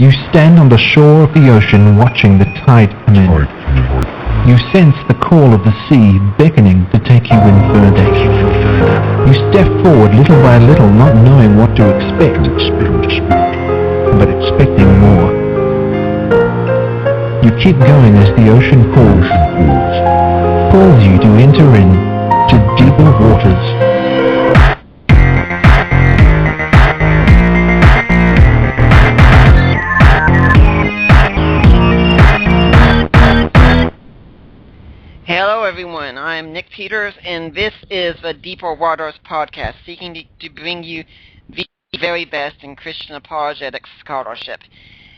You stand on the shore of the ocean watching the tide come in. You sense the call of the sea beckoning to take you in further. You step forward little by little, not knowing what to expect, but expecting more. You keep going as the ocean calls you to enter in to deeper waters. Hello everyone, I'm Nick Peters, and this is the Deeper Waters podcast, seeking to bring you the very best in Christian apologetics scholarship.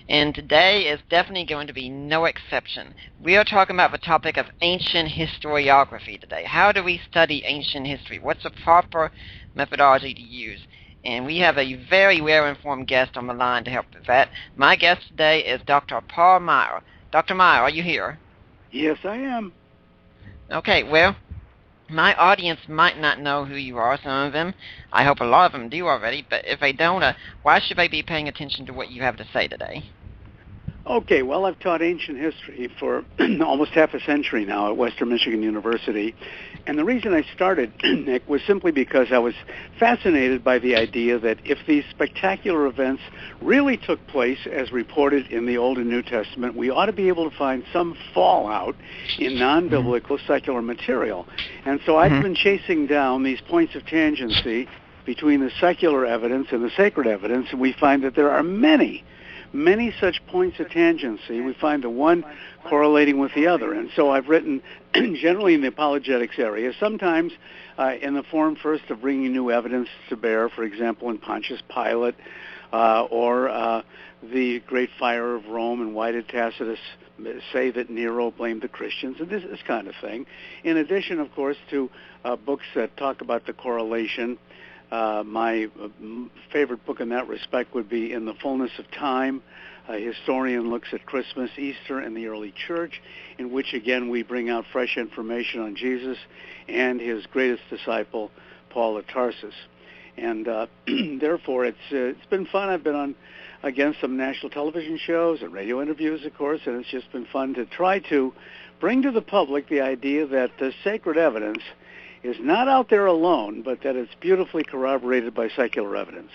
And today is definitely going to be no exception. We are talking about the topic of ancient historiography today. How do we study ancient history? What's the proper methodology to use? And we have a very well-informed guest on the line to help with that. My guest today is Dr. Paul Maier. Dr. Maier, are you here? Yes, I am. Okay, well, my audience might not know who you are, some of them. I hope a lot of them do already, but if they don't, why should they be paying attention to what you have to say today? Okay, well, I've taught ancient history for almost half a century now at Western Michigan University. And the reason I started, Nick, was simply because I was fascinated by the idea that if these spectacular events really took place as reported in the Old and New Testament, we ought to be able to find some fallout in non-biblical secular material. And so I've been chasing down these points of tangency between the secular evidence and the sacred evidence, and we find that there are many such points of tangency. We find the one correlating with the other. And so I've written generally in the apologetics area, sometimes in the form first of bringing new evidence to bear, for example, in Pontius Pilate, or the Great Fire of Rome, and why did Tacitus say that Nero blamed the Christians, and this kind of thing. In addition, of course, to books that talk about the correlation. My favorite book in that respect would be In the Fullness of Time. A historian looks at Christmas, Easter, and the early church, in which, again, we bring out fresh information on Jesus and his greatest disciple, Paul of Tarsus. And therefore, it's been fun. I've been on, again, some national television shows and radio interviews, of course, and it's just been fun to try to bring to the public the idea that the sacred evidence is not out there alone, but that it's beautifully corroborated by secular evidence.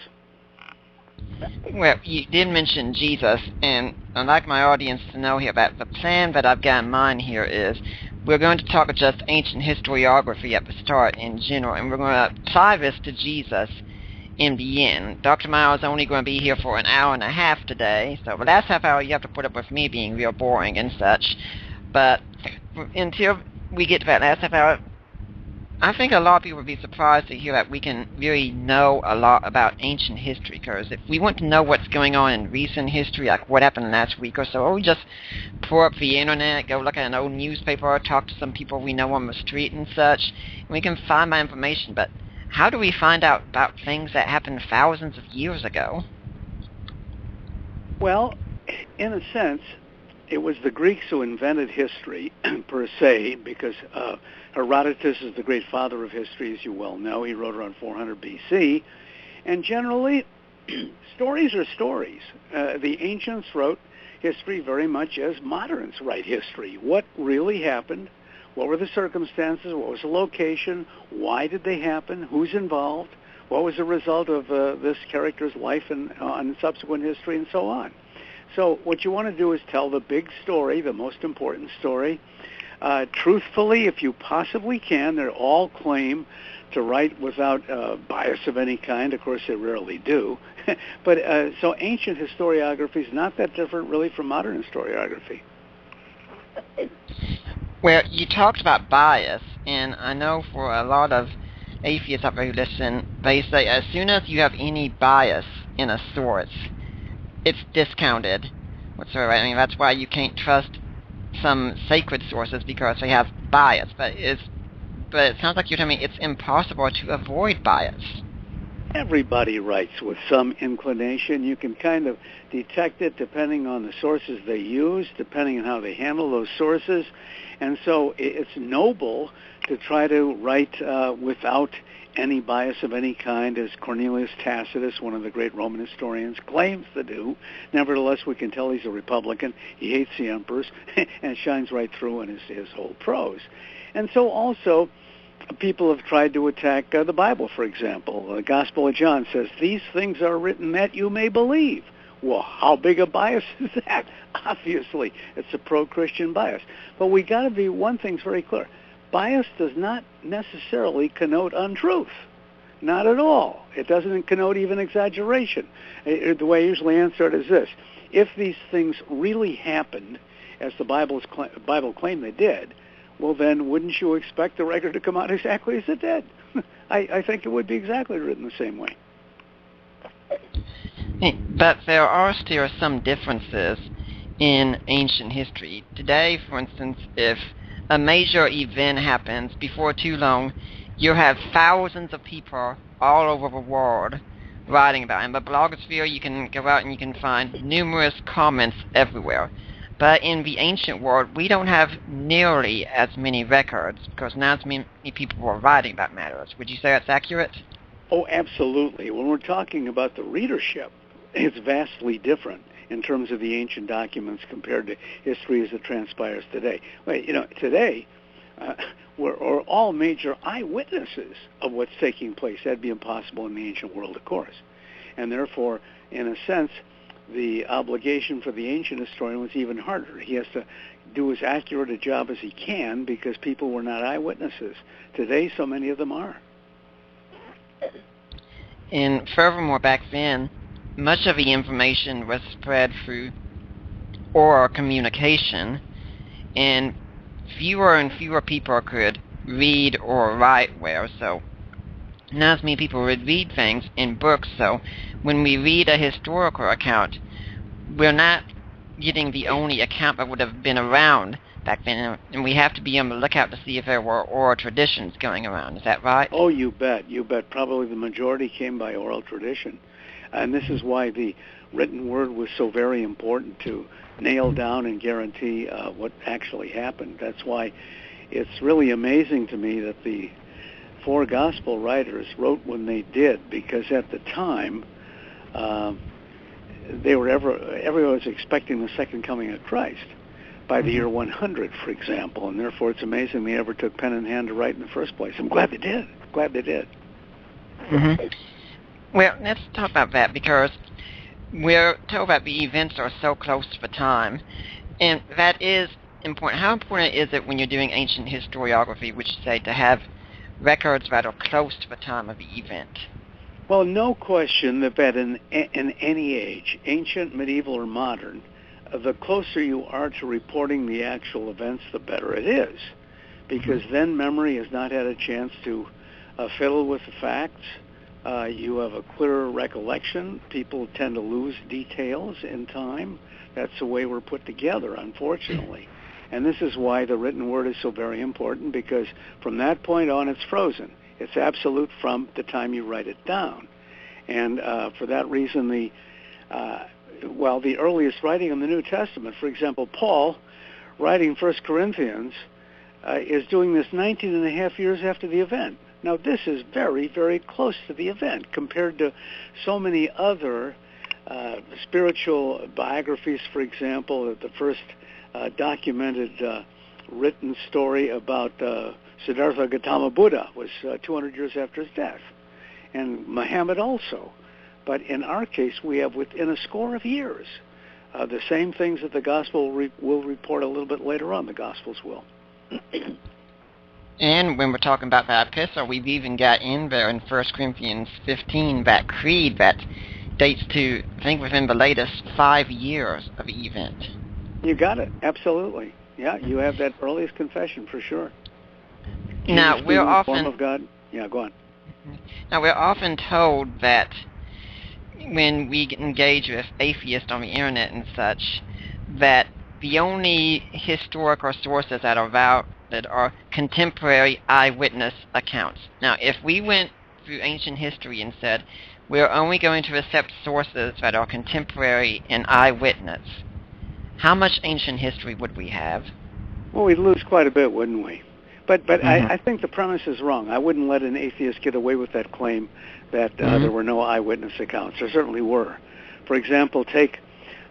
Well, you did mention Jesus, and I'd like my audience to know here that the plan that I've got in mind here is we're going to talk just ancient historiography at the start in general, and we're going to apply this to Jesus in the end. Dr. Maier is only going to be here for an hour and a half today, so the last half hour you have to put up with me being real boring and such. But until we get to that last half hour, I think a lot of people would be surprised to hear that we can really know a lot about ancient history, because if we want to know what's going on in recent history, like what happened last week or so, or we just pull up the internet, go look at an old newspaper, or talk to some people we know on the street and such, and we can find that information. But how do we find out about things that happened thousands of years ago? Well, in a sense, it was the Greeks who invented history, per se, because Herodotus is the great father of history, as you well know. He wrote around 400 BC. And generally, stories are stories. The ancients wrote history very much as moderns write history. What really happened? What were the circumstances? What was the location? Why did they happen? Who's involved? What was the result of this character's life and subsequent history, and so on? So what you want to do is tell the big story, the most important story, truthfully, if you possibly can. They all claim to write without bias of any kind. Of course, they rarely do. But so ancient historiography is not that different, really, from modern historiography. Well, you talked about bias, and I know for a lot of atheists out there who listen, they say as soon as you have any bias in a source, it's discounted whatsoever. I mean, that's why you can't trust some sacred sources, because they have bias. But it sounds like you're telling me it's impossible to avoid bias. Everybody writes with some inclination. You can kind of detect it depending on the sources they use, depending on how they handle those sources. And so it's noble to try to write without any bias of any kind, as Cornelius Tacitus, one of the great Roman historians, claims to do. Nevertheless, we can tell he's a Republican. He hates the emperors, and it shines right through in his whole prose. And so also, people have tried to attack the Bible, for example. The Gospel of John says, "These things are written that you may believe." Well, how big a bias is that? Obviously, it's a pro-Christian bias. But we got to be, one thing's very clear. Bias does not necessarily connote untruth. Not at all. It doesn't connote even exaggeration. The way I usually answer it is this. If these things really happened, as the Bible claimed they did, well, then wouldn't you expect the record to come out exactly as it did? I think it would be exactly written the same way. But there are still some differences in ancient history. Today, for instance, if a major event happens, before too long, you have thousands of people all over the world writing about it. In the blogosphere, you can go out and you can find numerous comments everywhere. But in the ancient world, we don't have nearly as many records because not as many people were writing about matters. Would you say that's accurate? Oh, absolutely. When we're talking about the readership, it's vastly different in terms of the ancient documents compared to history as it transpires today. Well, today, we're all major eyewitnesses of what's taking place. That'd be impossible in the ancient world, of course. And therefore, in a sense, the obligation for the ancient historian was even harder. He has to do as accurate a job as he can because people were not eyewitnesses. Today, so many of them are. And furthermore, back then, much of the information was spread through oral communication, and fewer and fewer people could read or write well, so not as many people would read things in books. So when we read a historical account, we're not getting the only account that would have been around back then, and we have to be on the lookout to see if there were oral traditions going around. Is that right? Oh, you bet. Probably the majority came by oral tradition. And this is why the written word was so very important to nail down and guarantee what actually happened. That's why it's really amazing to me that the four gospel writers wrote when they did, because at the time everyone was expecting the second coming of Christ by the year 100, for example, and therefore it's amazing they ever took pen in hand to write in the first place. I'm glad they did. Mm-hmm. Well, let's talk about that, because we're told that the events are so close to the time, and that is important. How important is it when you're doing ancient historiography, which you say, to have records that are close to the time of the event? Well, no question that in any age, ancient, medieval, or modern, the closer you are to reporting the actual events, the better it is, because then memory has not had a chance to fiddle with the facts. You have a clearer recollection. People tend to lose details in time. That's the way we're put together, unfortunately. And this is why the written word is so very important, because from that point on, it's frozen. It's absolute from the time you write it down. And for that reason, the earliest writing in the New Testament, for example, Paul, writing 1 Corinthians, is doing this 19 and a half years after the event. Now, this is very, very close to the event compared to so many other spiritual biographies, for example. The first documented written story about Siddhartha Gautama Buddha was 200 years after his death, and Muhammad also. But in our case, we have within a score of years the same things that the Gospel will report a little bit later on. The Gospels will. And when we're talking about that epistle, we've even got in there in 1 Corinthians 15 that creed that dates to, I think, within the latest 5 years of the event. You got it. Absolutely. Yeah, you have that earliest confession for sure. Now, we're often... form of God. Yeah, go on. Now, we're often told that when we engage with atheists on the internet and such, that the only historical sources that are contemporary eyewitness accounts. Now, if we went through ancient history and said, we're only going to accept sources that are contemporary and eyewitness, how much ancient history would we have? Well, we'd lose quite a bit, wouldn't we? But I think the premise is wrong. I wouldn't let an atheist get away with that claim that there were no eyewitness accounts. There certainly were. For example, take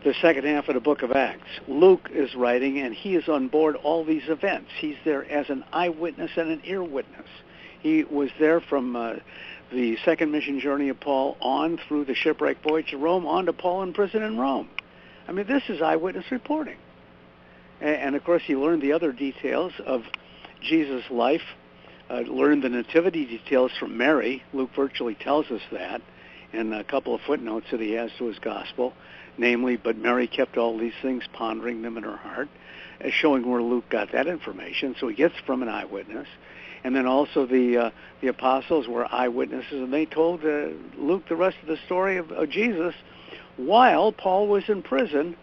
the second half of the book of Acts. Luke is writing, and he is on board all these events. He's there as an eyewitness and an ear witness. He was there from the second mission journey of Paul on through the shipwreck voyage to Rome, on to Paul in prison in Rome. I mean, this is eyewitness reporting. And of course, he learned the other details of Jesus' life, learned the nativity details from Mary. Luke virtually tells us that in a couple of footnotes that he has to his gospel, namely, but Mary kept all these things, pondering them in her heart, showing where Luke got that information. So he gets from an eyewitness. And then also the apostles were eyewitnesses, and they told Luke the rest of the story of Jesus while Paul was in prison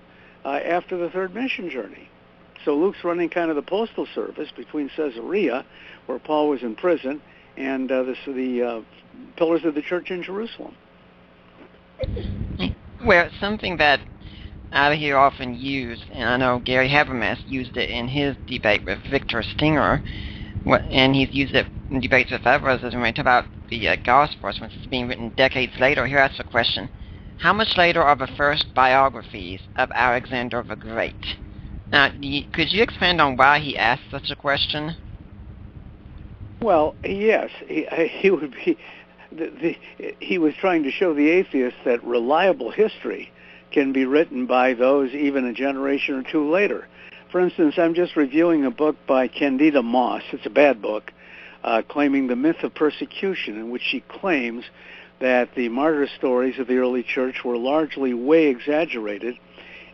after the third mission journey. So Luke's running kind of the postal service between Caesarea, where Paul was in prison, and the pillars of the church in Jerusalem. Well, something that I hear often used, and I know Gary Habermas used it in his debate with Victor Stinger, and he's used it in debates with others, as when we talk about the Gospels, when it's being written decades later. Here asks the question, how much later are the first biographies of Alexander the Great? Now, could you expand on why he asked such a question? Well, yes, he would be. He was trying to show the atheists that reliable history can be written by those even a generation or two later. For instance, I'm just reviewing a book by Candida Moss. It's a bad book, claiming the myth of persecution, in which she claims that the martyr stories of the early church were largely way exaggerated.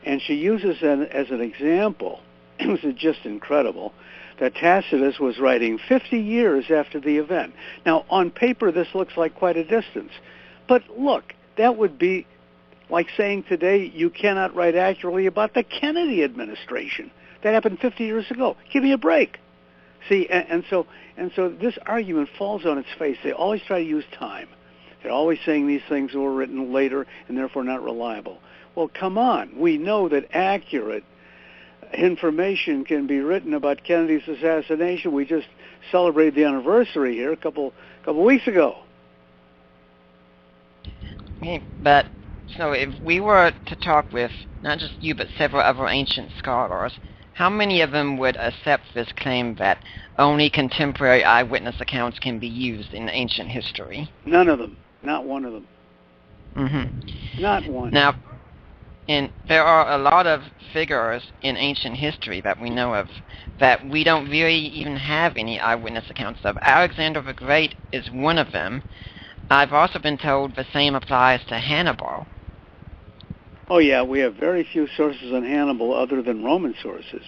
And she uses as an example, it was just incredible, that Tacitus was writing 50 years after the event. Now, on paper, this looks like quite a distance. But look, that would be like saying today you cannot write accurately about the Kennedy administration. That happened 50 years ago. Give me a break. See, and so this argument falls on its face. They always try to use time. They're always saying these things were written later and therefore not reliable. Well, come on. We know that accurate information can be written about Kennedy's assassination. We just celebrated the anniversary here a couple weeks ago. Okay, but so if we were to talk with not just you but several other ancient scholars, how many of them would accept this claim that only contemporary eyewitness accounts can be used in ancient history? None of them. Not one of them. Mm-hmm. Not one. Now, and there are a lot of figures in ancient history that we know of that we don't really even have any eyewitness accounts of. Alexander the Great is one of them. I've also been told the same applies to Hannibal. Oh, yeah, we have very few sources on Hannibal other than Roman sources.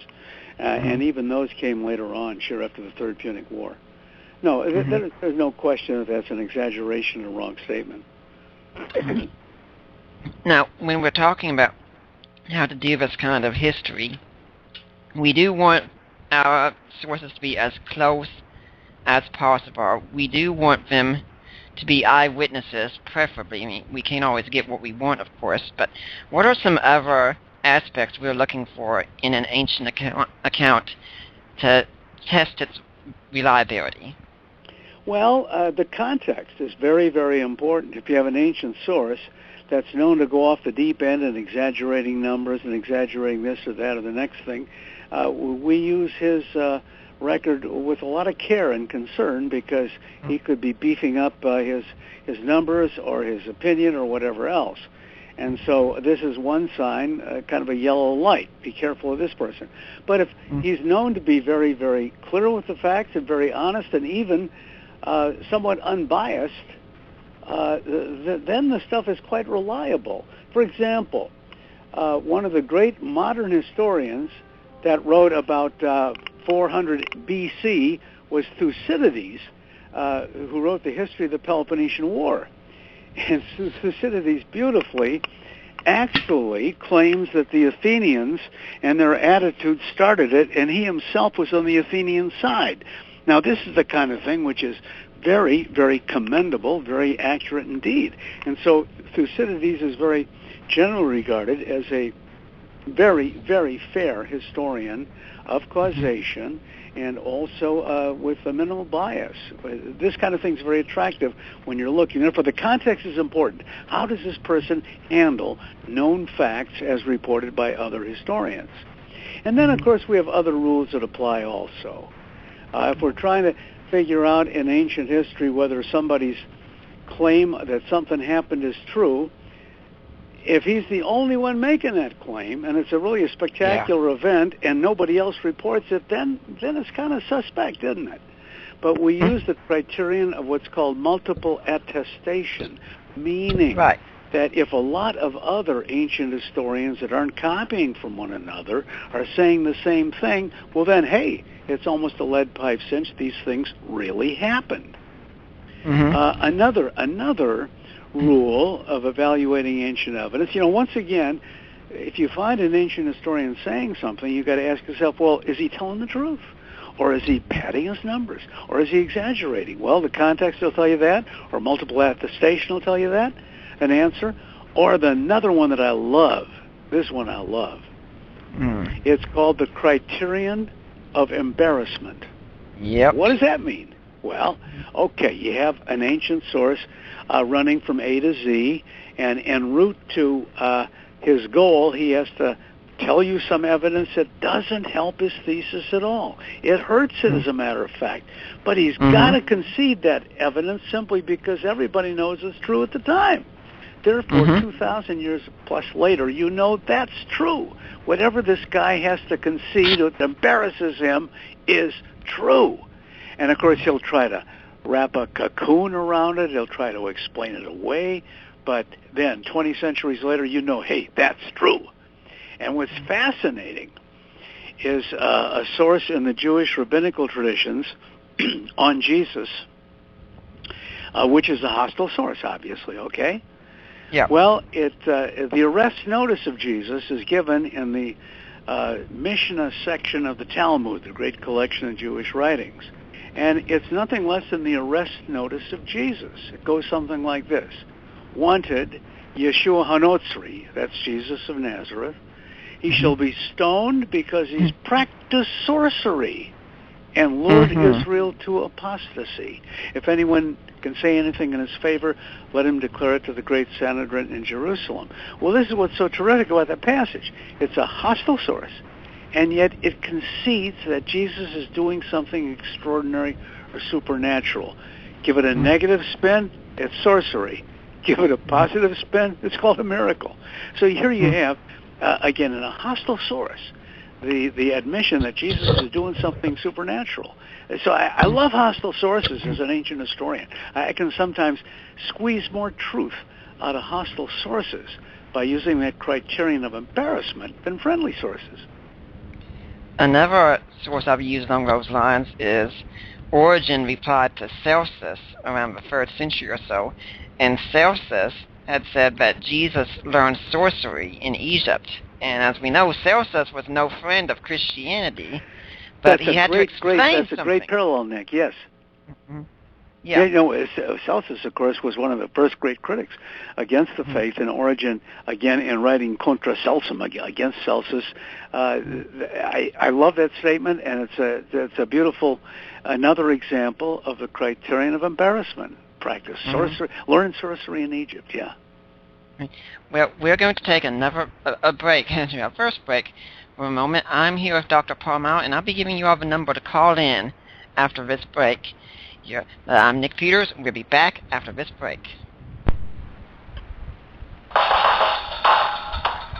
And even those came later on, sure, after the Third Punic War. No, there's no question that that's an exaggeration or a wrong statement. Now, when we're talking about how to do this kind of history, we do want our sources to be as close as possible. We do want them to be eyewitnesses, preferably. I mean, we can't always get what we want, of course, but what are some other aspects we're looking for in an ancient account to test its reliability? Well, the context is very, very important. If you have an ancient source that's known to go off the deep end and exaggerating numbers and exaggerating this or that or the next thing, we use his record with a lot of care and concern because he could be beefing up his numbers or his opinion or whatever else. And so this is one sign, kind of a yellow light. Be careful of this person. But if he's known to be very, very clear with the facts and very honest and even somewhat unbiased, then the stuff is quite reliable. For example, one of the great modern historians that wrote about 400 BC was Thucydides, who wrote the history of the Peloponnesian War. And Thucydides beautifully actually claims that the Athenians and their attitude started it, and he himself was on the Athenian side. Now, this is the kind of thing which is very, very commendable, very accurate indeed. And so Thucydides is very generally regarded as a very, very fair historian of causation, and also with a minimal bias. This kind of thing is very attractive when you're looking. Therefore, the context is important. How does this person handle known facts as reported by other historians? And then, of course, we have other rules that apply also. If we're trying to figure out in ancient history whether somebody's claim that something happened is true, if he's the only one making that claim, and it's a spectacular event, and nobody else reports it, then it's kind of suspect, isn't it? But we use the criterion of what's called multiple attestation, meaning that if a lot of other ancient historians that aren't copying from one another are saying the same thing, well then, hey, it's almost a lead pipe cinch. These things really happened. Another rule of evaluating ancient evidence, once again, if you find an ancient historian saying something, you've got to ask yourself, well, is he telling the truth? Or is he padding his numbers? Or is he exaggerating? Well, the context will tell you that, or multiple attestation will tell you that, an answer. Or another one that I love, this one I love. It's called the criterion of embarrassment. Yep. What does that mean? Well, okay, you have an ancient source running from A to Z, and en route to his goal, he has to tell you some evidence that doesn't help his thesis at all. It hurts it, as a matter of fact. But he's got to concede that evidence simply because everybody knows it's true at the time. Therefore, 2,000 years plus later, that's true. Whatever this guy has to concede that embarrasses him is true. And, of course, he'll try to wrap a cocoon around it. He'll try to explain it away. But then, 20 centuries later, hey, that's true. And what's fascinating is a source in the Jewish rabbinical traditions on Jesus, which is a hostile source, obviously, okay? Yeah. Well, the arrest notice of Jesus is given in the Mishnah section of the Talmud, the great collection of Jewish writings. And it's nothing less than the arrest notice of Jesus. It goes something like this. Wanted, Yeshua HaNotzri, that's Jesus of Nazareth. He shall be stoned because he's practiced sorcery and lured Israel to apostasy. If anyone can say anything in his favor, let him declare it to the great Sanhedrin in Jerusalem. Well, this is what's so terrific about that passage. It's a hostile source, and yet it concedes that Jesus is doing something extraordinary or supernatural. Give it a negative spin, it's sorcery. Give it a positive spin, it's called a miracle. So here you have, again, in a hostile source, the admission that Jesus is doing something supernatural. So I love hostile sources as an ancient historian. I can sometimes squeeze more truth out of hostile sources by using that criterion of embarrassment than friendly sources. Another source I've used along those lines is Origen replied to Celsus around the 3rd century or so, and Celsus had said that Jesus learned sorcery in Egypt. And as we know, Celsus was no friend of Christianity, but he had to explain something. That's a great parallel, Nick, yes. Yeah. Celsus, of course, was one of the first great critics against the faith, and Origen, again, in writing Contra Celsum, against Celsus. I love that statement, and it's a beautiful, another example of the criterion of embarrassment. Practice sorcery, learn sorcery in Egypt, yeah. Well, we're going to take a break, our first break for a moment. I'm here with Dr. Paul Maier, and I'll be giving you all the number to call in after this break. I'm Nick Peters. We'll be back after this break.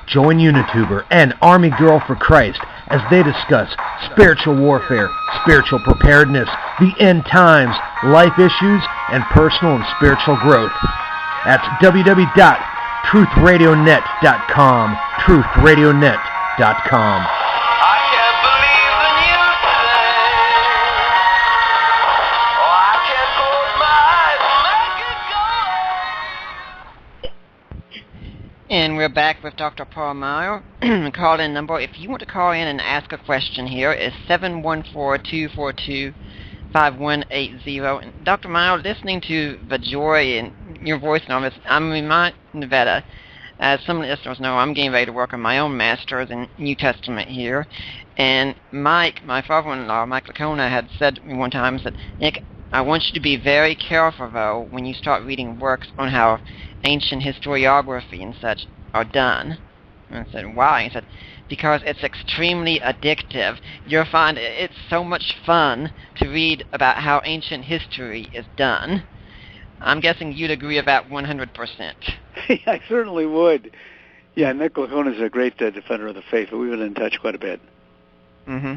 Join Unituber and Army Girl for Christ as they discuss spiritual warfare, spiritual preparedness, the end times, life issues, and personal and spiritual growth. That's www.truthradionet.com, truthradionet.com. And we're back with Dr. Paul Maier. Call-in number, if you want to call in and ask a question here, is 714-242-5685. 5180. And Dr. Maier, listening to the joy in your voice and all this, I'm reminded that, as some listeners know, I'm getting ready to work on my own master's in New Testament here. And Mike, my father-in-law, Mike Lacona, had said to me one time, said, Nick, I want you to be very careful, though, when you start reading works on how ancient historiography and such are done. And I said, why? He said, because it's extremely addictive. You'll find it's so much fun to read about how ancient history is done. I'm guessing you'd agree about 100%. I certainly would. Yeah, Nick Lacona is a great defender of the faith. We've been in touch quite a bit. Mm-hmm.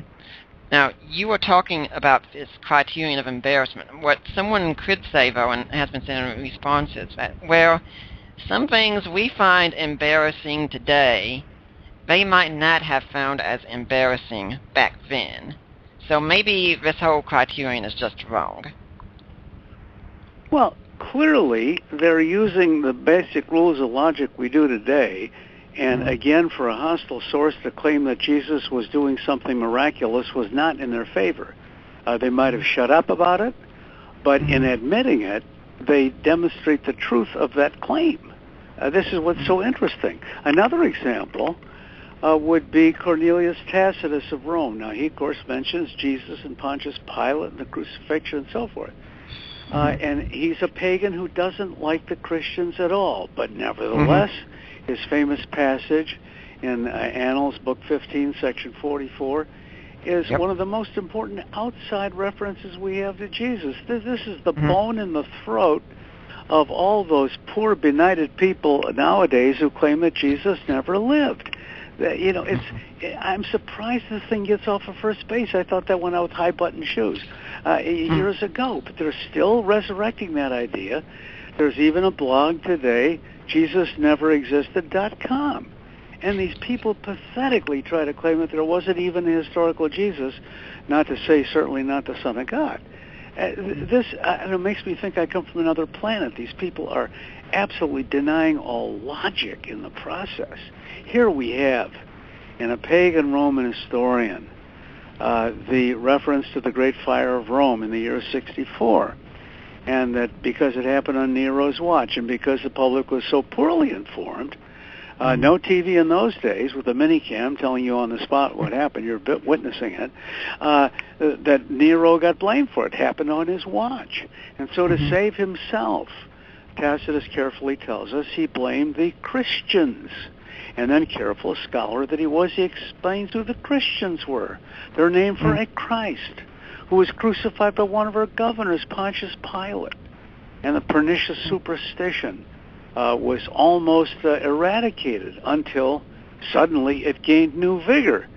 Now, you were talking about this criterion of embarrassment. What someone could say, though, and has been saying in responses, that, well, some things we find embarrassing today, they might not have found as embarrassing back then. So maybe this whole criterion is just wrong. Well, clearly, they're using the basic rules of logic we do today. And again, for a hostile source to claim that Jesus was doing something miraculous was not in their favor. They might have shut up about it, but in admitting it, they demonstrate the truth of that claim. This is what's so interesting. Another example would be Cornelius Tacitus of Rome. Now, he, of course, mentions Jesus and Pontius Pilate and the crucifixion and so forth. And he's a pagan who doesn't like the Christians at all, but nevertheless, his famous passage in Annals, Book 15, Section 44, is one of the most important outside references we have to Jesus. This is the bone in the throat of all those poor, benighted people nowadays who claim that Jesus never lived. You know, I'm surprised this thing gets off of first base. I thought that went out with high-button shoes years ago, but they're still resurrecting that idea. There's even a blog today, JesusNeverExisted.com. And these people pathetically try to claim that there wasn't even a historical Jesus, not to say certainly not the Son of God. It makes me think I come from another planet. These people are absolutely denying all logic in the process. Here we have, in a pagan Roman historian, the reference to the Great Fire of Rome in the year 64, and that because it happened on Nero's watch and because the public was so poorly informed, no TV in those days with a minicam telling you on the spot what happened, you're witnessing it, that Nero got blamed for it. It happened on his watch. And so to save himself, Tacitus carefully tells us he blamed the Christians. And then, careful scholar that he was, he explains who the Christians were. They're named for a Christ who was crucified by one of our governors, Pontius Pilate. And the pernicious superstition was almost eradicated until suddenly it gained new vigor.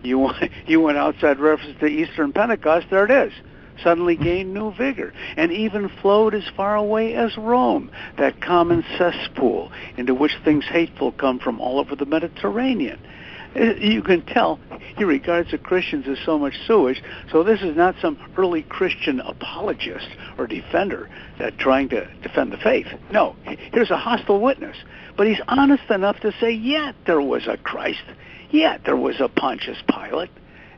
You went outside reference to Eastern Pentecost, there it is. Suddenly gained new vigor, and even flowed as far away as Rome, that common cesspool into which things hateful come from all over the Mediterranean. You can tell he regards the Christians as so much sewage, so this is not some early Christian apologist or defender trying to defend the faith. No, here's a hostile witness, but he's honest enough to say, yeah, there was a Christ, yeah, there was a Pontius Pilate,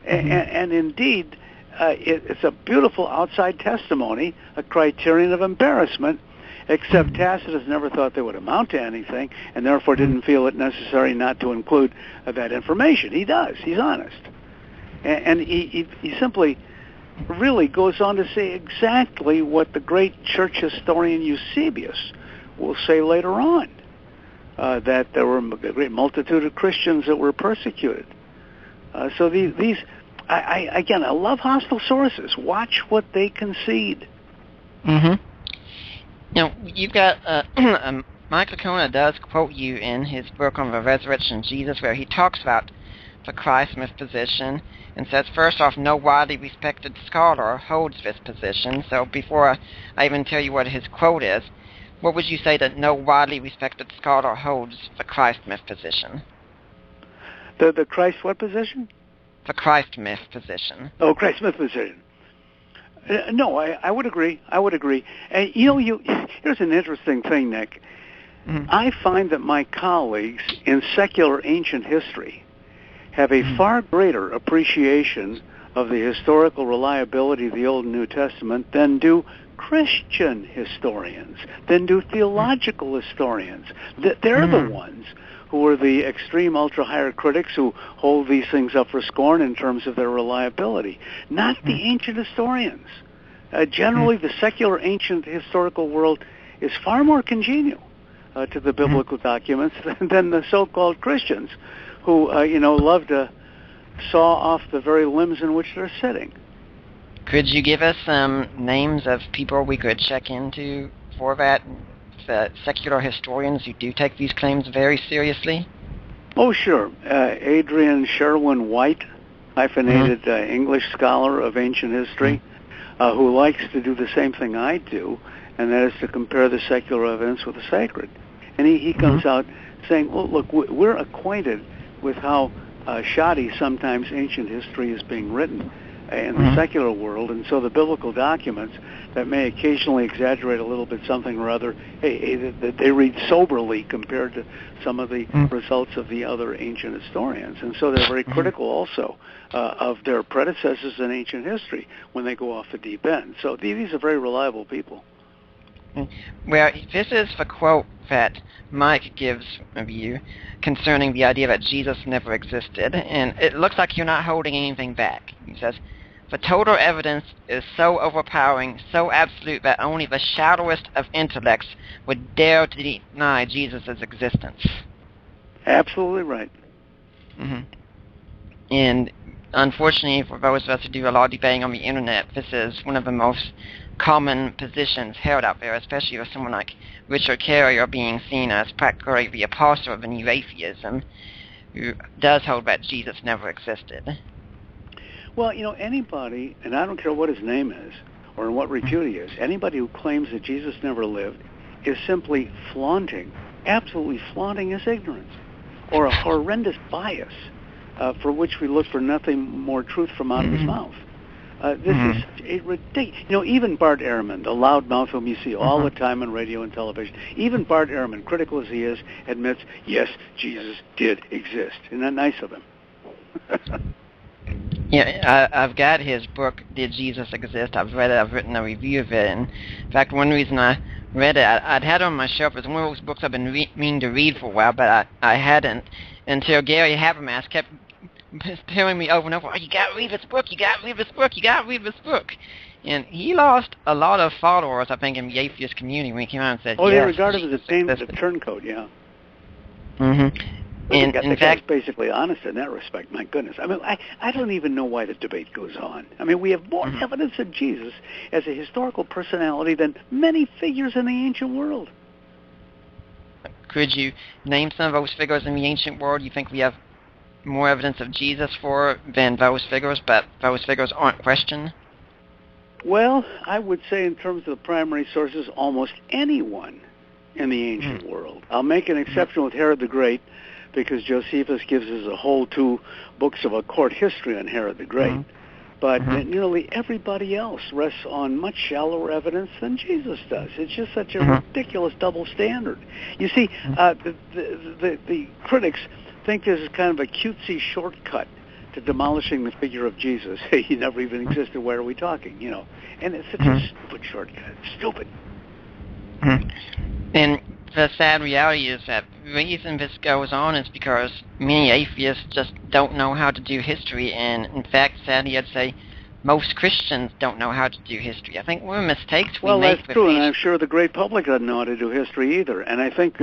and indeed, it's a beautiful outside testimony, a criterion of embarrassment, except Tacitus never thought they would amount to anything, and therefore didn't feel it necessary not to include that information. He does. He's honest. And he simply really goes on to say exactly what the great church historian Eusebius will say later on, that there were a great multitude of Christians that were persecuted. So these I love hostile sources. Watch what they concede. Now, you've got, Mike Lacona does quote you in his book on the resurrection of Jesus, where he talks about the Christ myth position, and says, first off, no widely respected scholar holds this position. So before I even tell you what his quote is, what would you say that no widely respected scholar holds the Christ myth position? The Christ what position? The Christ myth position. Oh, Christ myth position. No, I would agree. I would agree. And here's an interesting thing, Nick. I find that my colleagues in secular ancient history have a far greater appreciation of the historical reliability of the Old and New Testament than do Christian historians, than do theological historians. They're the ones who are the extreme ultra-higher critics who hold these things up for scorn in terms of their reliability, not the ancient historians. Generally, the secular ancient historical world is far more congenial to the biblical documents than the so-called Christians who, love to saw off the very limbs in which they're sitting. Could you give us some names of people we could check into for that? Secular historians who do take these claims very seriously? Oh, sure. Adrian Sherwin White, hyphenated English scholar of ancient history, who likes to do the same thing I do, and that is to compare the secular evidence with the sacred. And he comes out saying, well, look, we're acquainted with how shoddy sometimes ancient history is being written in the secular world, and so the biblical documents that may occasionally exaggerate a little bit something or other, they read soberly compared to some of the results of the other ancient historians. And so they're very critical also of their predecessors in ancient history when they go off the deep end. So these are very reliable people. Well, this is the quote that Mike gives of you concerning the idea that Jesus never existed, and it looks like you're not holding anything back. He says, the total evidence is so overpowering, so absolute, that only the shallowest of intellects would dare to deny Jesus' existence. Absolutely right. And unfortunately, for those of us who do a lot of debating on the internet, this is one of the most common positions held out there, especially with someone like Richard Carrier being seen as practically the apostle of the new atheism, who does hold that Jesus never existed. Well, anybody, and I don't care what his name is or in what repute he is, anybody who claims that Jesus never lived is simply absolutely flaunting his ignorance or a horrendous bias for which we look for nothing more truth from out of his mouth. This is a ridiculous. Even Bart Ehrman, the loudmouth whom you see all the time on radio and television, even Bart Ehrman, critical as he is, admits, yes, Jesus did exist. Isn't that nice of him? Yeah, I've got his book, Did Jesus Exist? I've read it. I've written a review of it. And in fact, one reason I read it, I'd had it on my shelf. It's one of those books I've been meaning to read for a while, but I hadn't until Gary Habermas kept telling me over and over, oh, you got to read this book, you got to read this book, you got to read this book. And he lost a lot of followers, I think, in the atheist community when he came out and said, oh, yes, they regarded him as a turncoat, yeah. And in fact, basically honest in that respect. My goodness, I mean, I don't even know why the debate goes on. I mean, we have more evidence of Jesus as a historical personality than many figures in the ancient world. Could you name some of those figures in the ancient world you think we have more evidence of Jesus for than those figures, but those figures aren't questioned? Well, I would say in terms of the primary sources, almost anyone in the ancient world. I'll make an exception with Herod the Great, because Josephus gives us a whole 2 books of a court history on Herod the Great. But nearly everybody else rests on much shallower evidence than Jesus does. It's just such a ridiculous double standard. You see, the critics think this is kind of a cutesy shortcut to demolishing the figure of Jesus. Hey, he never even existed. Why are we talking? And it's such a stupid shortcut. Stupid. And the sad reality is that the reason this goes on is because many atheists just don't know how to do history, and in fact, sadly, I'd say most Christians don't know how to do history. I think one of the mistakes we make... Well, that's true, and I'm sure the great public doesn't know how to do history either. And I think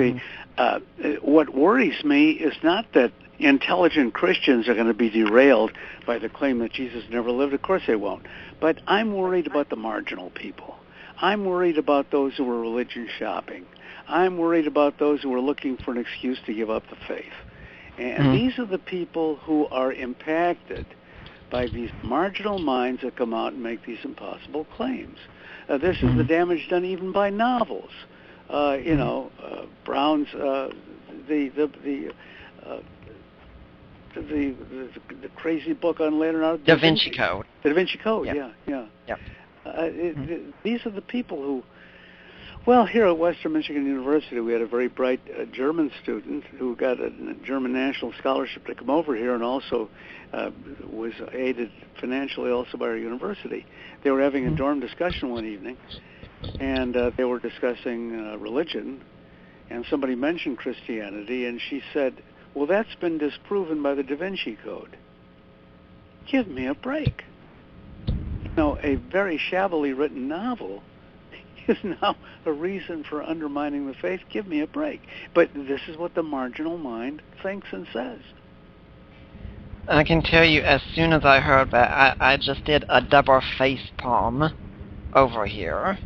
what worries me is not that intelligent Christians are going to be derailed by the claim that Jesus never lived. Of course they won't. But I'm worried about the marginal people. I'm worried about those who are religion shopping. I'm worried about those who are looking for an excuse to give up the faith. And these are the people who are impacted by these marginal minds that come out and make these impossible claims. This is the damage done even by novels. Brown's the crazy book on Leonardo Da Vinci Code. The Da Vinci Code, yeah. These are the people who Well, here at Western Michigan University, we had a very bright German student who got a German National Scholarship to come over here and also was aided financially also by our university. They were having a dorm discussion one evening, and they were discussing religion, and somebody mentioned Christianity, and she said, well, that's been disproven by the Da Vinci Code. Give me a break. A very shabbily written novel is now a reason for undermining the faith. Give me a break. But this is what the marginal mind thinks and says. I can tell you, as soon as I heard that, I just did a double face palm over here.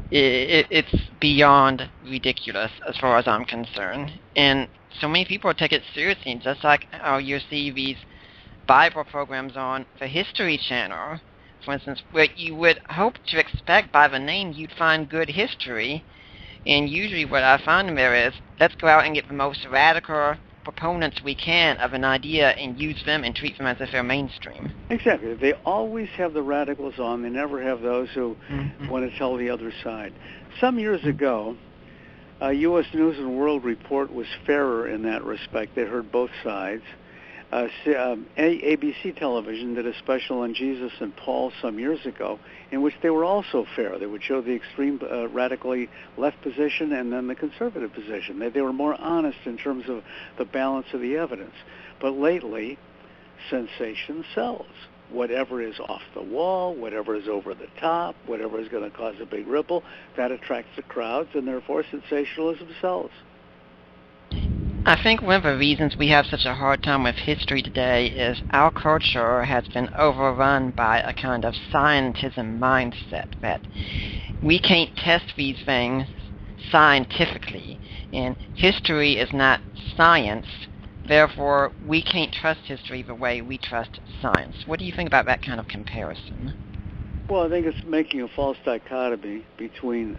It's beyond ridiculous as far as I'm concerned. And so many people take it seriously, just like how you see these Bible programs on the History Channel, for instance, where you would hope to expect by the name you'd find good history. And usually what I find there is, let's go out and get the most radical proponents we can of an idea and use them and treat them as if they're mainstream. Exactly. They always have the radicals on. They never have those who want to tell the other side. Some years ago, U.S. News and World Report was fairer in that respect. They heard both sides. ABC television did a special on Jesus and Paul some years ago in which they were also fair. They would show the extreme radically left position and then the conservative position. They were more honest in terms of the balance of the evidence. But lately, sensation sells. Whatever is off the wall, whatever is over the top, whatever is going to cause a big ripple, that attracts the crowds, and therefore sensationalism sells. I think one of the reasons we have such a hard time with history today is our culture has been overrun by a kind of scientism mindset that we can't test these things scientifically, and history is not science, therefore we can't trust history the way we trust science. What do you think about that kind of comparison? Well, I think it's making a false dichotomy between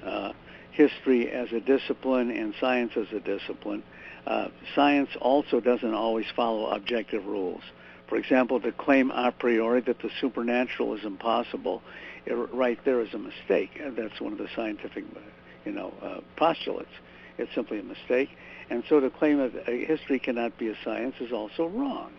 history as a discipline and science as a discipline. Science also doesn't always follow objective rules. For example, to claim a priori that the supernatural is impossible, right there is a mistake. That's one of the scientific, postulates. It's simply a mistake. And so to claim that history cannot be a science is also wrong.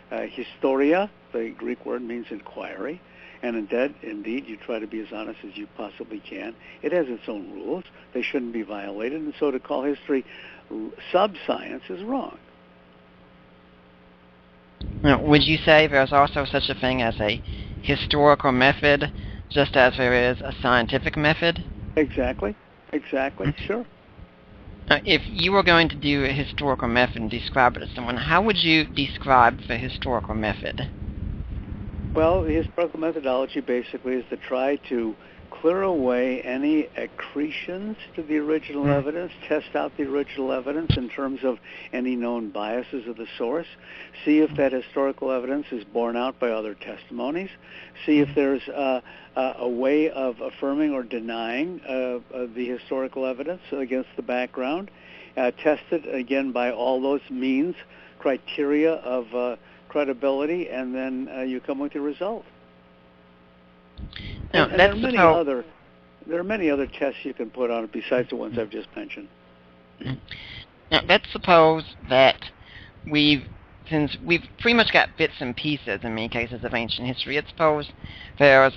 Historia, the Greek word, means inquiry. And indeed, you try to be as honest as you possibly can. It has its own rules. They shouldn't be violated. And so to call history sub-science is wrong. Now, would you say there's also such a thing as a historical method, just as there is a scientific method? Exactly. Sure. If you were going to do a historical method and describe it to someone, how would you describe the historical method? Well, the historical methodology basically is to try to clear away any accretions to the original evidence, test out the original evidence in terms of any known biases of the source, see if that historical evidence is borne out by other testimonies, see if there's a way of affirming or denying the historical evidence against the background, test it again by all those means, criteria of credibility, and then you come with your result. Now, and there are many other tests you can put on it besides the ones I've just mentioned. Now, let's suppose that since we've pretty much got bits and pieces in many cases of ancient history, let's suppose there's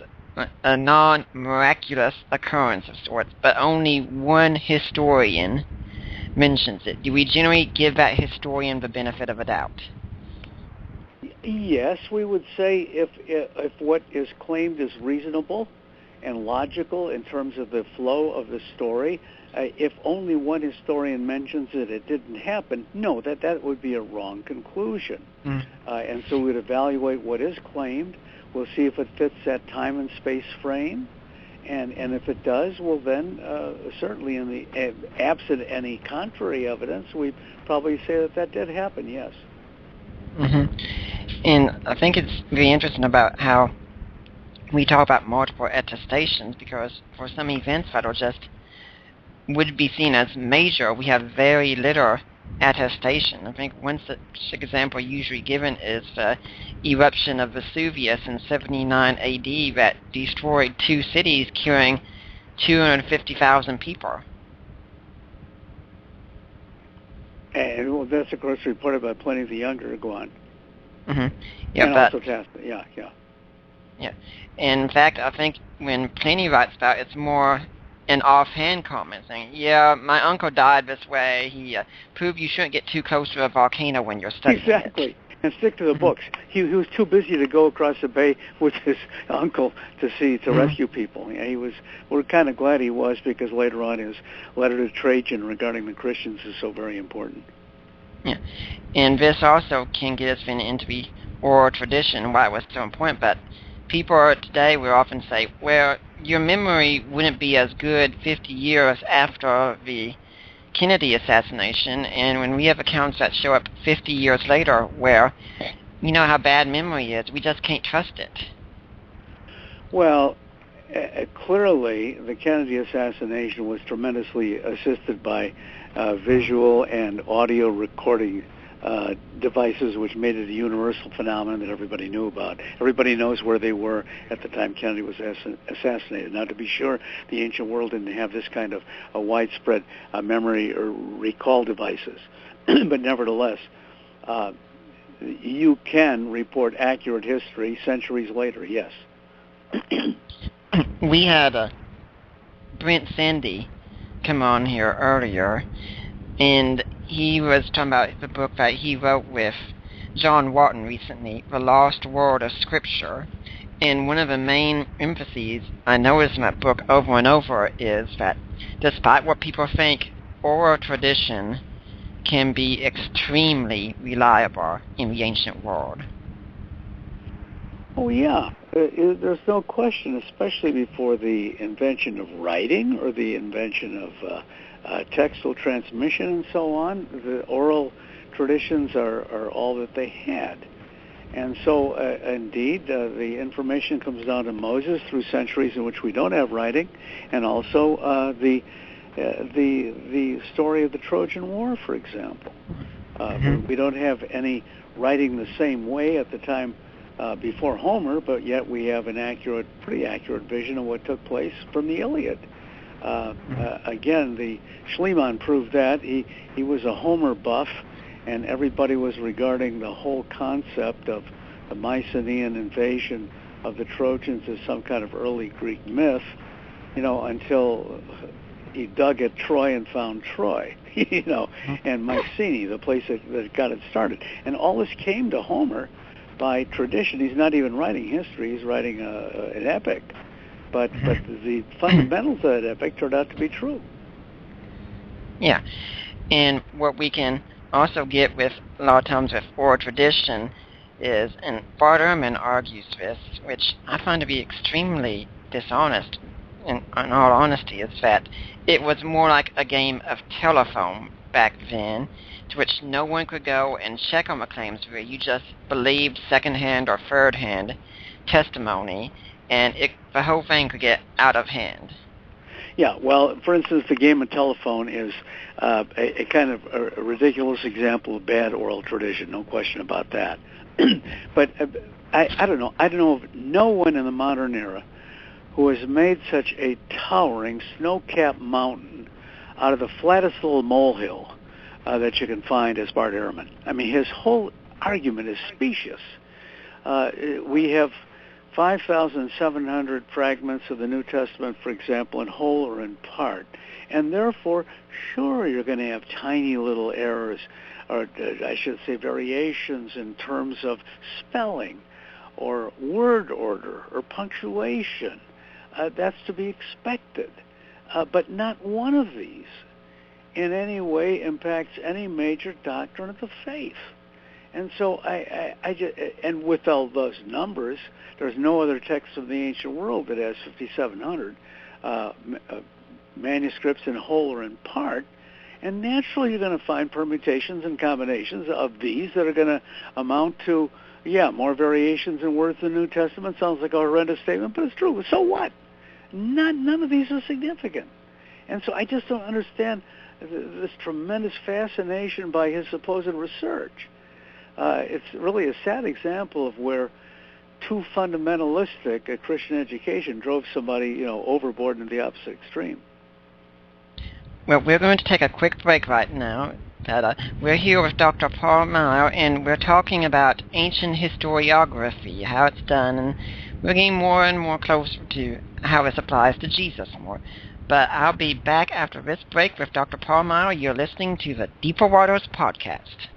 a non-miraculous occurrence of sorts, but only one historian mentions it. Do we generally give that historian the benefit of a doubt? Yes, we would say if what is claimed is reasonable and logical in terms of the flow of the story, if only one historian mentions it didn't happen, no, that would be a wrong conclusion. And so we'd evaluate what is claimed. We'll see if it fits that time and space frame. And if it does, well then, certainly in the absent any contrary evidence, we probably say that did happen, yes. And I think it's very interesting about how we talk about multiple attestations, because for some events that are just would be seen as major, we have very little attestation. I think one such example usually given is the eruption of Vesuvius in 79 AD that destroyed 2 cities, killing 250,000 people. And well, that's, of course, reported by Pliny the Younger. Go on. Mm-hmm. Yeah, and but, also Tacitus. Yeah. Yeah. In fact, I think when Pliny writes about it, it's more an offhand comment saying, yeah, my uncle died this way. He proved you shouldn't get too close to a volcano when you're studying Exactly. it. And stick to the books. He was too busy to go across the bay with his uncle to rescue people. Yeah, we're kind of glad he was, because later on his letter to Trajan regarding the Christians is so very important. Yeah, and this also can get us into the oral tradition, why it was so important. But people today will often say, well, your memory wouldn't be as good 50 years after the Kennedy assassination, and when we have accounts that show up 50 years later where, you know how bad memory is, we just can't trust it. Well, clearly the Kennedy assassination was tremendously assisted by visual and audio recording devices, which made it a universal phenomenon that everybody knew about. Everybody knows where they were at the time Kennedy was assassinated. Now, to be sure, the ancient world didn't have this kind of widespread memory or recall devices. But nevertheless, you can report accurate history centuries later, yes. We had Brent Sandy come on here earlier, and he was talking about the book that he wrote with John Walton recently, The Lost World of Scripture. And one of the main emphases I noticed in that book over and over is that despite what people think, oral tradition can be extremely reliable in the ancient world. Oh, yeah. There's no question, especially before the invention of writing or the invention of textual transmission and so on. The oral traditions are all that they had. And so, indeed, the information comes down to Moses through centuries in which we don't have writing, and also the story of the Trojan War, for example. We don't have any writing the same way at the time before Homer, but yet we have an pretty accurate vision of what took place from the Iliad. Again, the Schliemann proved that. He was a Homer buff, and everybody was regarding the whole concept of the Mycenaean invasion of the Trojans as some kind of early Greek myth, until he dug at Troy and found Troy, and Mycenae, the place that got it started. And all this came to Homer by tradition. He's not even writing history, he's writing an epic. But the fundamentals of that epic turned out to be true. Yeah, and what we can also get with a lot of times with oral tradition is, and Bart Ehrman argues this, which I find to be extremely dishonest, in all honesty, is that it was more like a game of telephone back then, to which no one could go and check on the claims, where you just believed second-hand or third-hand testimony, and the whole thing could get out of hand. Yeah, well, for instance, the game of telephone is a kind of a ridiculous example of bad oral tradition, no question about that. But I don't know. I don't know of no one in the modern era who has made such a towering snow-capped mountain out of the flattest little molehill that you can find as Bart Ehrman. I mean, his whole argument is specious. We have 5,700 fragments of the New Testament, for example, in whole or in part. And therefore, sure, you're going to have tiny little errors, or I should say variations in terms of spelling or word order or punctuation. That's to be expected. But not one of these in any way impacts any major doctrine of the faith. And so I just, and with all those numbers, there's no other text of the ancient world that has 5,700 manuscripts in whole or in part. And naturally, you're going to find permutations and combinations of these that are going to amount to, more variations in words in the New Testament. Sounds like a horrendous statement, but it's true. So what? None of these are significant. And so I just don't understand this tremendous fascination by his supposed research. It's really a sad example of where too fundamentalistic a Christian education drove somebody, overboard into the opposite extreme. Well, we're going to take a quick break right now. We're here with Dr. Paul Maier, and we're talking about ancient historiography, how it's done, and we're getting more and more closer to how this applies to Jesus more. But I'll be back after this break with Dr. Paul Maier. You're listening to the Deeper Waters Podcast.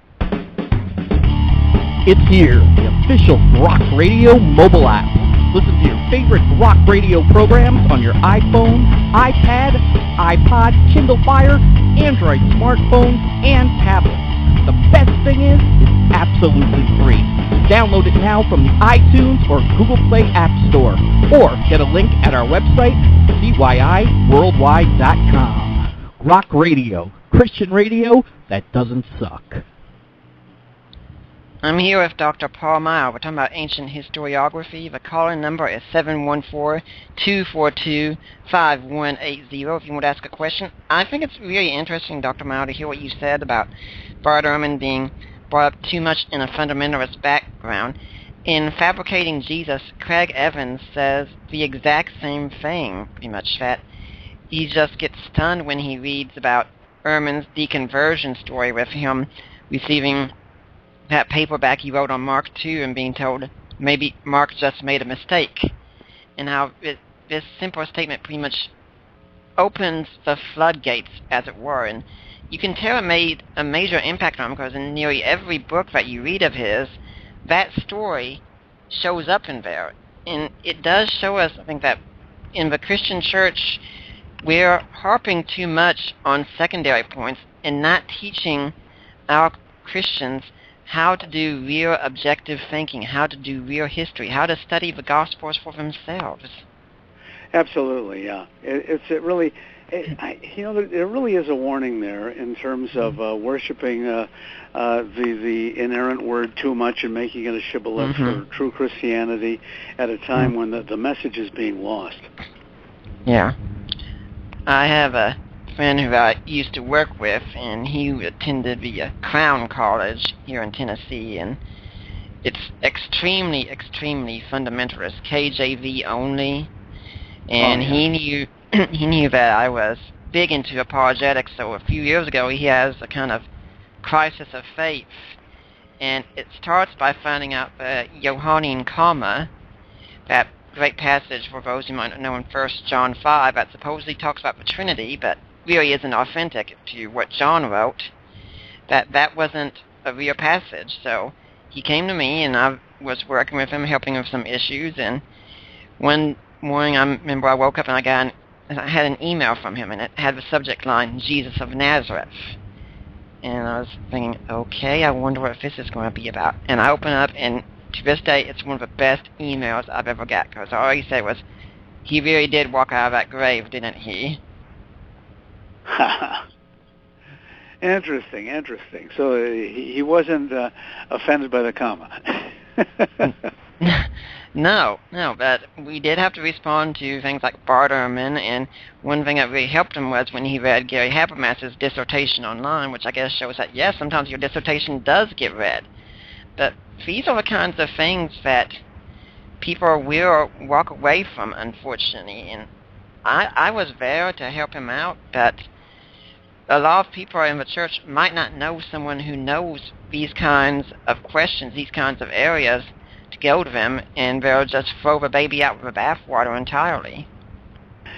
It's here, the official Rock Radio mobile app. Listen to your favorite Rock Radio programs on your iPhone, iPad, iPod, Kindle Fire, Android smartphones, and tablets. The best thing is, it's absolutely free. Download it now from the iTunes or Google Play App Store, or get a link at our website, cyiworldwide.com. Rock Radio, Christian radio that doesn't suck. I'm here with Dr. Paul Maier. We're talking about ancient historiography. The call-in number is 714-242-5180 if you want to ask a question. I think it's really interesting, Dr. Maier, to hear what you said about Bart Ehrman being brought up too much in a fundamentalist background. In Fabricating Jesus, Craig Evans says the exact same thing, pretty much, that he just gets stunned when he reads about Ehrman's deconversion story with him receiving that paperback he wrote on Mark II and being told maybe Mark just made a mistake, and how this simple statement pretty much opens the floodgates, as it were. And you can tell it made a major impact on him, because in nearly every book that you read of his, that story shows up in there. And it does show us, I think, that in the Christian church, we're harping too much on secondary points and not teaching our Christians how to do real objective thinking, how to do real history, how to study the Gospels for themselves. Absolutely, yeah. There really is a warning there in terms of worshiping the inerrant word too much and making it a shibboleth for true Christianity at a time when the message is being lost. Yeah. I have a friend who I used to work with, and he attended the Crown College here in Tennessee, and it's extremely, extremely fundamentalist, KJV only, and he knew that I was big into apologetics, so a few years ago he has a kind of crisis of faith, and it starts by finding out that Johannine comma, that great passage for those who might not know in 1 John 5, that supposedly talks about the Trinity, but really isn't authentic to what John wrote, that wasn't a real passage. So he came to me, and I was working with him, helping him with some issues, and one morning I remember I woke up and I had an email from him, and it had the subject line, Jesus of Nazareth. And I was thinking, okay, I wonder what this is going to be about. And I opened it up, and to this day, it's one of the best emails I've ever got, because all he said was, he really did walk out of that grave, didn't he? Interesting. So he wasn't offended by the comma. No, but we did have to respond to things like Bart Ehrman, and one thing that really helped him was when he read Gary Habermas's dissertation online, which I guess shows that, yes, sometimes your dissertation does get read. But these are the kinds of things that people will walk away from, unfortunately, and I was there to help him out, but a lot of people in the church might not know someone who knows these kinds of questions, these kinds of areas, to go to them, and they'll just throw the baby out with the bathwater entirely.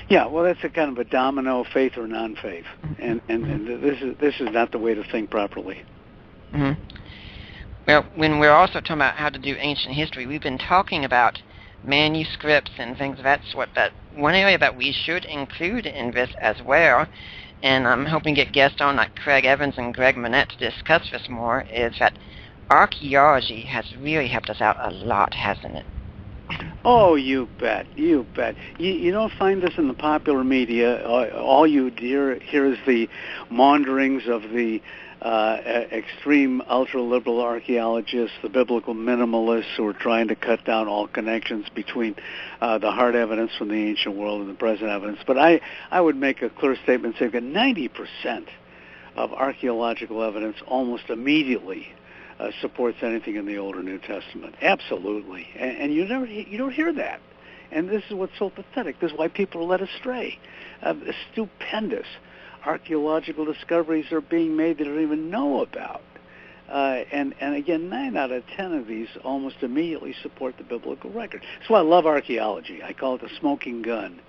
Yeah, well, that's a kind of a domino, faith or non-faith, and this is not the way to think properly. Mm-hmm. Well, when we're also talking about how to do ancient history, we've been talking about manuscripts and things of that sort, but one area that we should include in this as well, and I'm hoping to get guests on like Craig Evans and Greg Manette to discuss this more, is that archaeology has really helped us out a lot, hasn't it? Oh, you bet. You don't find this in the popular media. All you hear is the maunderings of the extreme ultra-liberal archaeologists, the biblical minimalists who are trying to cut down all connections between the hard evidence from the ancient world and the present evidence. But I would make a clear statement saying that 90% of archaeological evidence almost immediately supports anything in the Old or New Testament. Absolutely. And you don't hear that. And this is what's so pathetic. This is why people are led astray. Stupendous archaeological discoveries are being made that they don't even know about. And again, 9 out of 10 of these almost immediately support the biblical record. That's why I love archaeology. I call it the smoking gun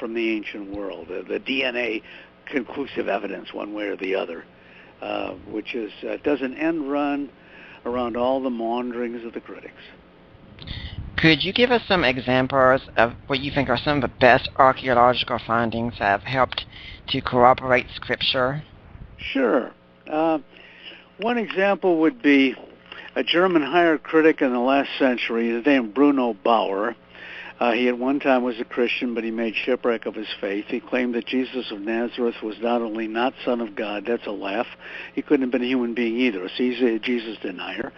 from the ancient world, the DNA conclusive evidence one way or the other, which is does an end run around all the maunderings of the critics. Could you give us some examples of what you think are some of the best archaeological findings that have helped to corroborate Scripture? Sure. One example would be a German higher critic in the last century, his name Bruno Bauer. He at one time was a Christian, but he made shipwreck of his faith. He claimed that Jesus of Nazareth was not only not Son of God, that's a laugh, he couldn't have been a human being either, so he's a Jesus denier.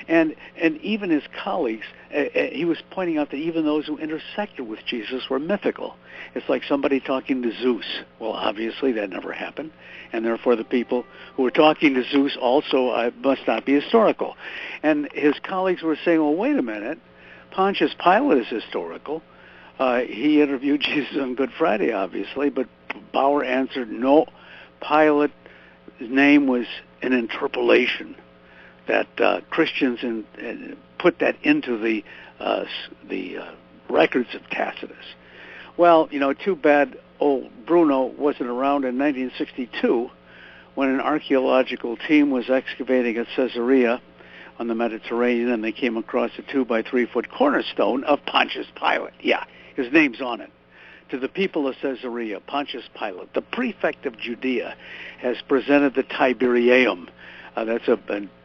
And even his colleagues, he was pointing out that even those who intersected with Jesus were mythical. It's like somebody talking to Zeus. Well, obviously that never happened, and therefore the people who were talking to Zeus also must not be historical. And his colleagues were saying, well, wait a minute, Pontius Pilate is historical. He interviewed Jesus on Good Friday, obviously, but Bauer answered, no, Pilate's name was an interpolation, that Christians put that into the records of Tacitus. Well, too bad old Bruno wasn't around in 1962 when an archaeological team was excavating at Caesarea on the Mediterranean, and they came across a 2 by 3 foot cornerstone of Pontius Pilate. Yeah, his name's on it. To the people of Caesarea, Pontius Pilate, the prefect of Judea, has presented the Tiberium. That's a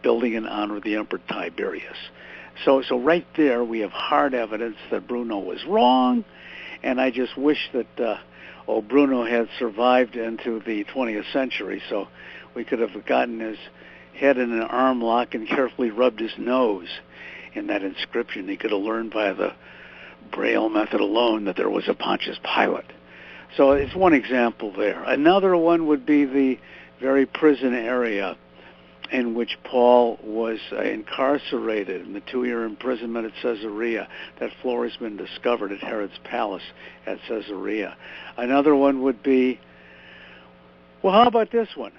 building in honor of the Emperor Tiberius. So right there we have hard evidence that Bruno was wrong, and I just wish that Bruno had survived into the 20th century, so we could have gotten his head in an arm lock and carefully rubbed his nose in that inscription. He could have learned by the Braille method alone that there was a Pontius Pilate. So it's one example there. Another one would be the very prison area in which Paul was incarcerated in the 2-year imprisonment at Caesarea. That floor has been discovered at Herod's palace at Caesarea. Another one would be, well, how about this one?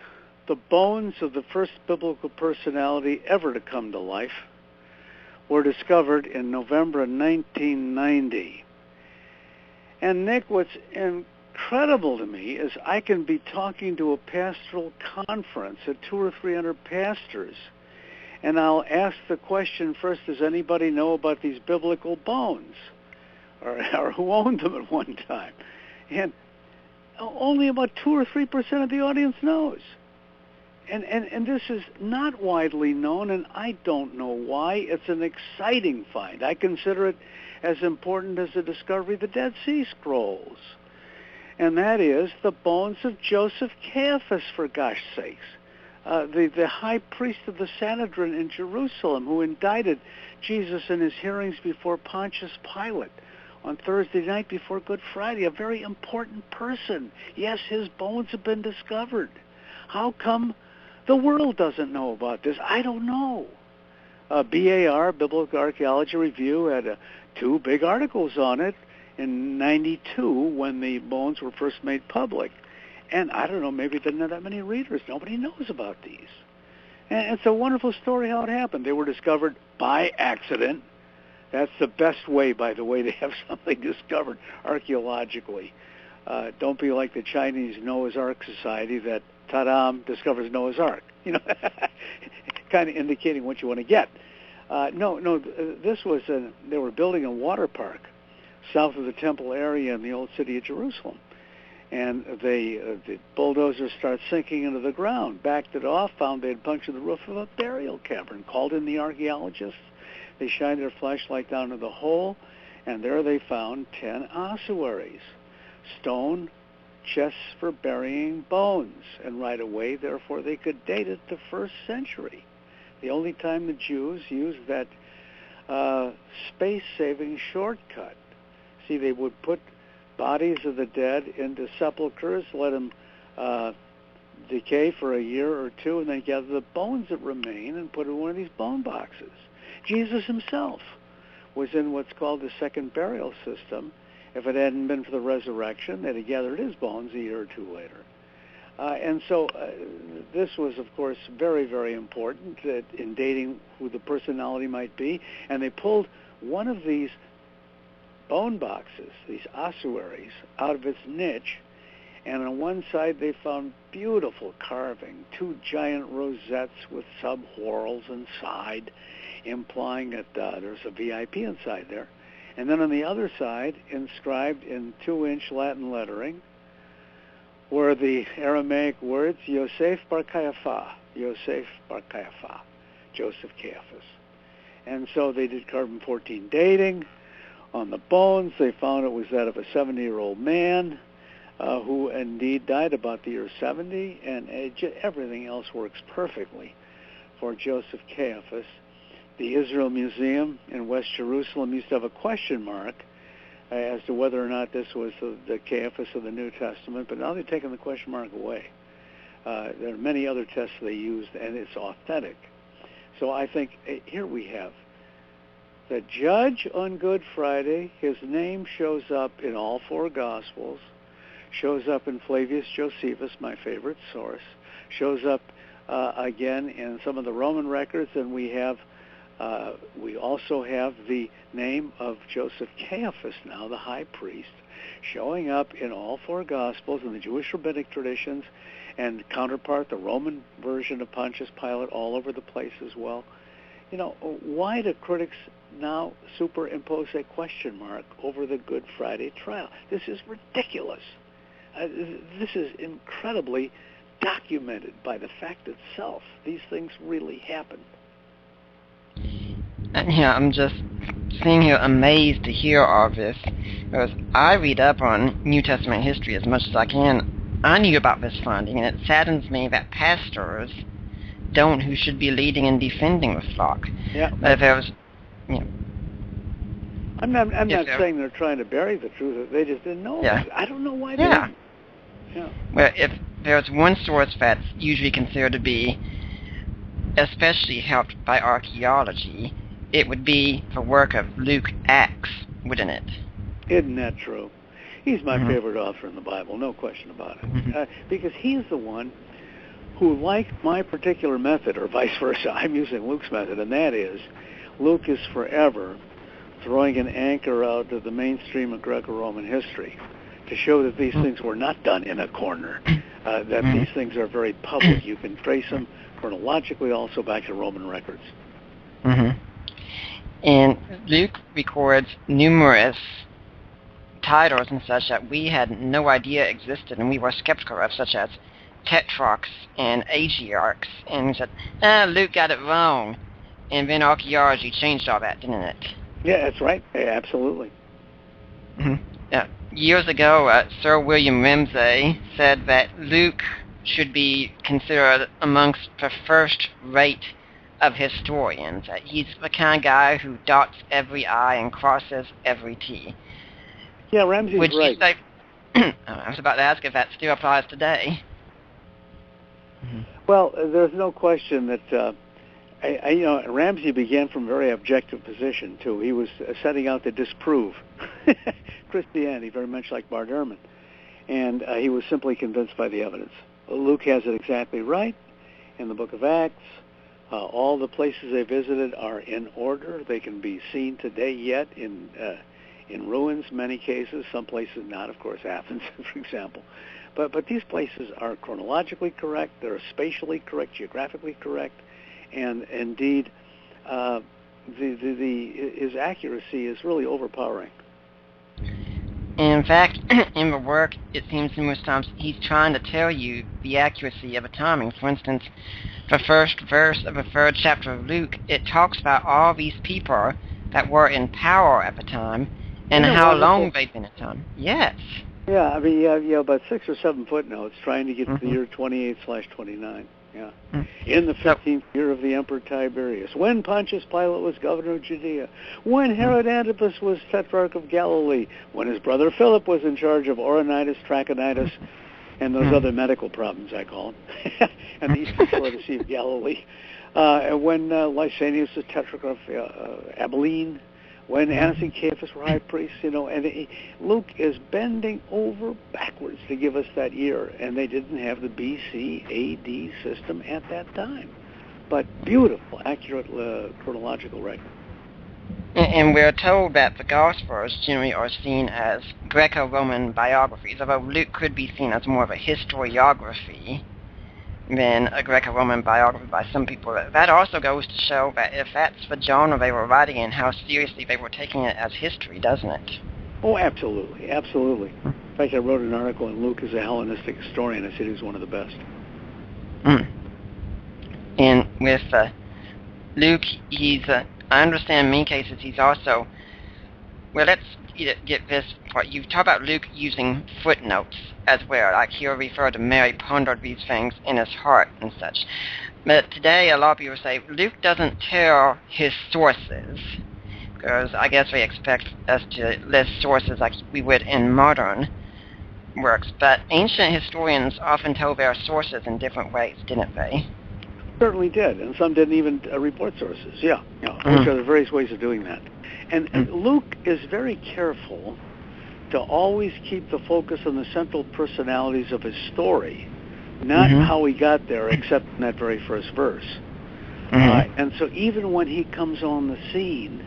The bones of the first biblical personality ever to come to life were discovered in November of 1990. And Nick, what's incredible to me is I can be talking to a pastoral conference at 200 or 300 pastors, and I'll ask the question first, does anybody know about these biblical bones? Or who owned them at one time? And only about 2 or 3% of the audience knows. And this is not widely known, and I don't know why. It's an exciting find. I consider it as important as the discovery of the Dead Sea Scrolls. And that is the bones of Joseph Caiaphas, for gosh sakes, the high priest of the Sanhedrin in Jerusalem, who indicted Jesus in his hearings before Pontius Pilate on Thursday night before Good Friday, a very important person. Yes, his bones have been discovered. How come the world doesn't know about this? I don't know. BAR, Biblical Archaeology Review, had 2 big articles on it in 92 when the bones were first made public. And I don't know, maybe it didn't have that many readers. Nobody knows about these. And it's a wonderful story how it happened. They were discovered by accident. That's the best way, by the way, to have something discovered archaeologically. Don't be like the Chinese Noah's Ark Society that, ta-da, discovers Noah's Ark. Kind of indicating what you want to get. This was they were building a water park south of the temple area in the old city of Jerusalem. And the bulldozers started sinking into the ground, backed it off, found they had punctured the roof of a burial cavern, called in the archaeologists. They shined their flashlight down to the hole, and there they found 10 ossuaries, stone chests for burying bones. And right away, therefore, they could date it to 1st century. The only time the Jews used that space-saving shortcut. See, they would put bodies of the dead into sepulchres, let them decay for a year or two, and then gather the bones that remain and put it in one of these bone boxes. Jesus himself was in what's called the second burial system. If it hadn't been for the resurrection, they'd have gathered his bones a year or two later. And so this was, of course, very, very important in dating who the personality might be. And they pulled one of these bone boxes, these ossuaries, out of its niche. And on one side, they found beautiful carving, two giant rosettes with sub-whorls inside, implying that there's a VIP inside there. And then on the other side, inscribed in 2-inch Latin lettering, were the Aramaic words, Yosef bar Caiaphas, Yosef bar Caiaphas, Joseph Caiaphas. And so they did carbon-14 dating. On the bones, they found it was that of a 70-year-old man who indeed died about the year 70, and everything else works perfectly for Joseph Caiaphas. The Israel Museum in West Jerusalem used to have a question mark as to whether or not this was the Caiaphas of the New Testament, but now they've taken the question mark away. There are many other tests they used, and it's authentic. So I think here we have the judge on Good Friday. His name shows up in all four Gospels, shows up in Flavius Josephus, my favorite source, shows up again in some of the Roman records, and we also have the name of Joseph Caiaphas now, the high priest, showing up in all four Gospels in the Jewish rabbinic traditions, and counterpart, the Roman version of Pontius Pilate, all over the place as well. You know, why do critics now superimpose a question mark over the Good Friday trial? This is ridiculous. This is incredibly documented by the fact itself. These things really happened. Yeah, I'm just sitting here amazed to hear all this, because I read up on New Testament history as much as I can. I knew about this finding, and it saddens me that pastors don't, who should be leading and defending the flock. Yeah. But if there was, you know, I'm not saying they're trying to bury the truth. They just didn't know about it. I don't know why they didn't. Yeah. Well, if there's one source that's usually considered to be especially helped by archaeology, it would be the work of Luke Acts, wouldn't it? Isn't that true? He's my favorite author in the Bible, no question about it. Because he's the one who liked my particular method, or vice versa. I'm using Luke's method, and that is, Luke is forever throwing an anchor out to the mainstream of Greco-Roman history to show that these things were not done in a corner, that these things are very public. You can trace them chronologically also back to Roman records. And Luke records numerous titles and such that we had no idea existed, and we were skeptical of, such as tetrarchs and agiarchs, and we said, Luke got it wrong. And then archaeology changed all that, didn't it? Yeah, that's right. Yeah, absolutely. Years ago, Sir William Ramsay said that Luke should be considered amongst the first rate of historians. He's the kind of guy who dots every I and crosses every T. Yeah, Ramsay's Would right. You say, I was about to ask if that still applies today. Well, there's no question that Ramsay began from a very objective position, too. He was setting out to disprove Christianity, very much like Bart Ehrman. And he was simply convinced by the evidence. Luke has it exactly right in the book of Acts. All the places they visited are in order. They can be seen today yet in ruins, many cases. Some places not, of course, Athens, for example. But these places are chronologically correct. They're spatially correct, geographically correct. And indeed, his accuracy is really overpowering. In fact, in the work, it seems numerous times he's trying to tell you the accuracy of the timing. For instance, the first verse of the third chapter of Luke, it talks about all these people that were in power at the time and how long they'd been at time. Yes. Yeah, I mean, you have about 6 or 7 footnotes trying to get to the year 28/29. Yeah. In the 15th year of the Emperor Tiberius, when Pontius Pilate was governor of Judea, when Herod Antipas was tetrarch of Galilee, when his brother Philip was in charge of Auronitis, Trachonitis, and those other medical problems, I call them, and the eastern shore of the Sea of Galilee. When Lysanias the Tetrarch of Abilene, when Annas and Caiaphas were high priests, and Luke is bending over backwards to give us that year, and they didn't have the BC AD system at that time. But beautiful, accurate chronological record. And we're told that the Gospels generally are seen as Greco-Roman biographies, although Luke could be seen as more of a historiography than a Greco-Roman biography by some people. That also goes to show that if that's the genre they were writing in, how seriously they were taking it as history, doesn't it? Oh, absolutely, absolutely. In fact, I wrote an article in Luke as a Hellenistic historian. I said he was one of the best. And with Luke, I understand in many cases he's also, well, let's get this part. You talk about Luke using footnotes as well, like he'll refer to Mary pondered these things in his heart and such. But today a lot of people say Luke doesn't tell his sources, because I guess they expect us to list sources like we would in modern works, but ancient historians often told their sources in different ways, didn't they? Certainly did, and some didn't even report sources. Yeah. Which are the various ways of doing that. And Luke is very careful to always keep the focus on the central personalities of his story, not how he got there, except in that very first verse. And so even when he comes on the scene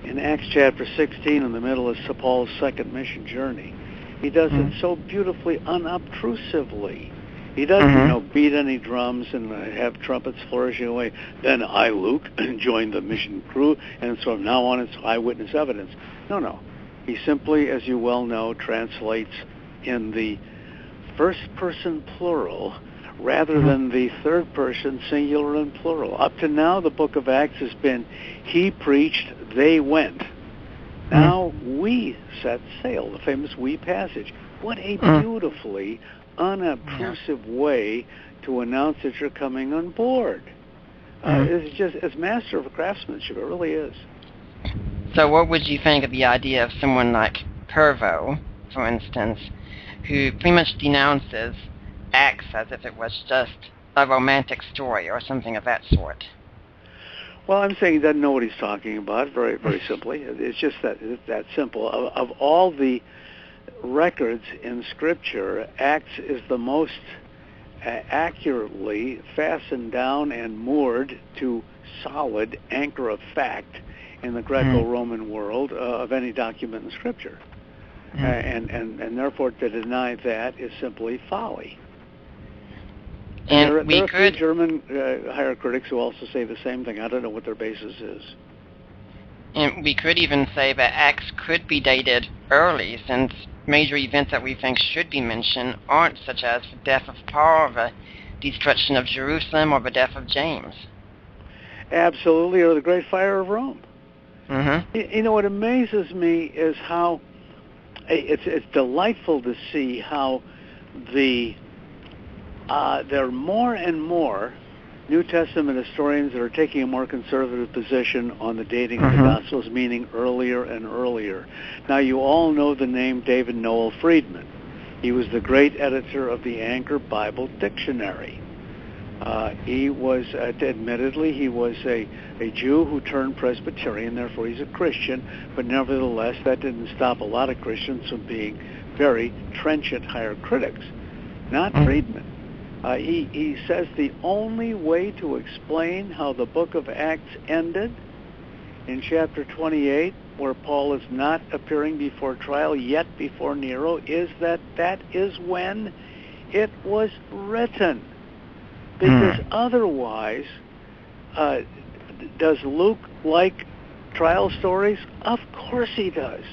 in Acts chapter 16 in the middle of Paul's second mission journey, he does it so beautifully unobtrusively. He doesn't, beat any drums and have trumpets flourishing away. Then I, Luke, joined the mission crew, and so from now on it's eyewitness evidence. No. He simply, as you well know, translates in the first person plural rather than the third person singular and plural. Up to now, the book of Acts has been, he preached, they went. Now we set sail, the famous we passage. What a beautifully unobtrusive way to announce that you're coming on board. It's master of craftsmanship. It really is. So what would you think of the idea of someone like Purvo, for instance, who pretty much denounces Acts as if it was just a romantic story or something of that sort? Well, I'm saying he doesn't know what he's talking about, very, very simply. It's just that simple. Of all the records in Scripture, Acts is the most accurately fastened down and moored to solid anchor of fact in the Greco-Roman world of any document in Scripture. And therefore to deny that is simply folly. And there are a few German higher critics who also say the same thing. I don't know what their basis is. And we could even say that Acts could be dated early, since major events that we think should be mentioned aren't, such as the death of Paul, the destruction of Jerusalem, or the death of James. Absolutely, or the Great Fire of Rome. What amazes me is how it's delightful to see how there are more and more New Testament historians that are taking a more conservative position on the dating of the Gospels, meaning earlier and earlier. Now, you all know the name David Noel Friedman. He was the great editor of the Anchor Bible Dictionary. He was, admittedly, he was a Jew who turned Presbyterian, therefore he's a Christian, but nevertheless, that didn't stop a lot of Christians from being very trenchant higher critics. Not Friedman. He says the only way to explain how the book of Acts ended in chapter 28, where Paul is not appearing before trial yet before Nero, is that is when it was written. Because otherwise, does Luke like trial stories? Of course he does.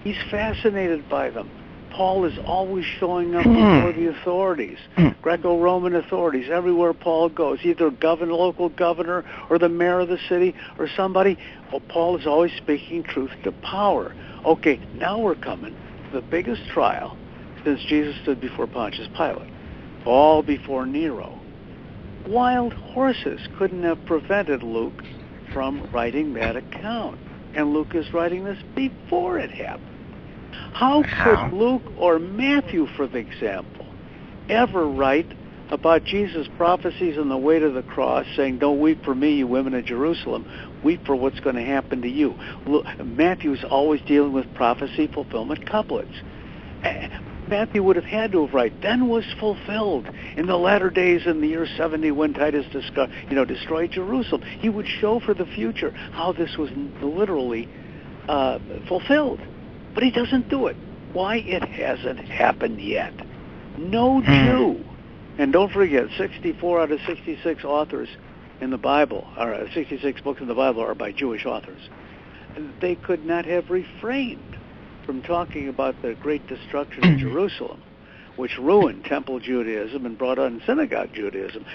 He's fascinated by them. Paul is always showing up before the authorities, Greco-Roman authorities, everywhere Paul goes, either local governor or the mayor of the city or somebody. Well, Paul is always speaking truth to power. Okay, now we're coming to the biggest trial since Jesus stood before Pontius Pilate, all before Nero. Wild horses couldn't have prevented Luke from writing that account, and Luke is writing this before it happened. How could Luke or Matthew, for example, ever write about Jesus' prophecies on the way to the cross, saying, don't weep for me, you women of Jerusalem. Weep for what's going to happen to you. Look, Matthew's always dealing with prophecy fulfillment couplets. Matthew would have had to have written, then was fulfilled in the latter days in the year 70 when Titus destroyed Jerusalem. He would show for the future how this was literally fulfilled. But he doesn't do it. Why? It hasn't happened yet. No Jew. And don't forget, 64 out of 66 authors in the Bible, or 66 books in the Bible, are by Jewish authors. They could not have refrained from talking about the great destruction of Jerusalem, which ruined Temple Judaism and brought on Synagogue Judaism.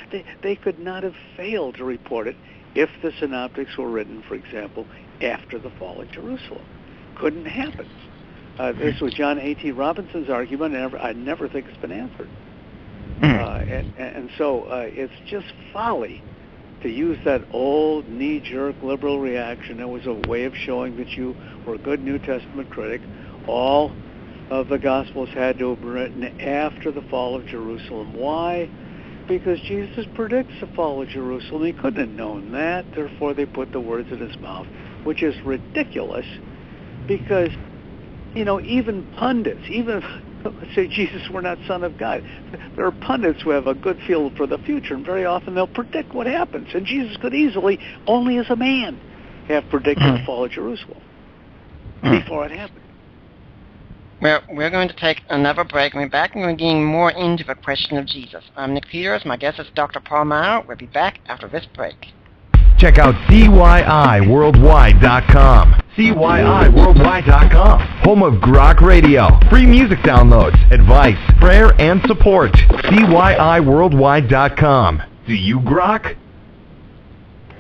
They could not have failed to report it if the Synoptics were written, for example, after the fall of Jerusalem. Couldn't happen. This was John A.T. Robinson's argument, and I never think it's been answered. And so it's just folly to use that old knee-jerk liberal reaction. It was a way of showing that you were a good New Testament critic. All of the Gospels had to have been written after the fall of Jerusalem. Why? Because Jesus predicts the fall of Jerusalem. He couldn't have known that. Therefore, they put the words in his mouth, which is ridiculous because, even pundits, even let's say Jesus were not Son of God. There are pundits who have a good feel for the future, and very often they'll predict what happens. And Jesus could easily, only as a man, have predicted the fall of Jerusalem before it happened. Well, we're going to take another break. We'll be back and we're getting more into the question of Jesus. I'm Nick Peters. My guest is Dr. Paul Maier. We'll be back after this break. Check out CYIWorldwide.com. CYIWorldwide.com. Home of Grok Radio. Free music downloads, advice, prayer, and support. CYIWorldwide.com. Do you grok?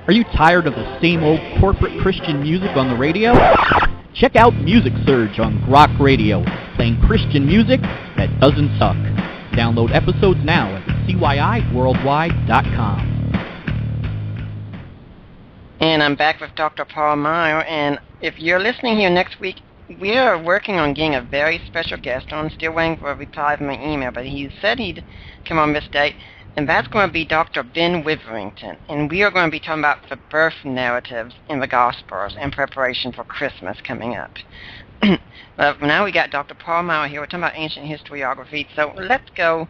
Are you tired of the same old corporate Christian music on the radio? Check out Music Surge on Grok Radio, playing Christian music that doesn't suck. Download episodes now at CYIWorldwide.com. And I'm back with Dr. Paul Maier, and if you're listening here next week, we are working on getting a very special guest on. I'm still waiting for a reply from my email, but he said he'd come on this date, and that's going to be Dr. Ben Witherington, and we are going to be talking about the birth narratives in the Gospels in preparation for Christmas coming up. But now we got Dr. Paul Maier here. We're talking about ancient historiography, so let's go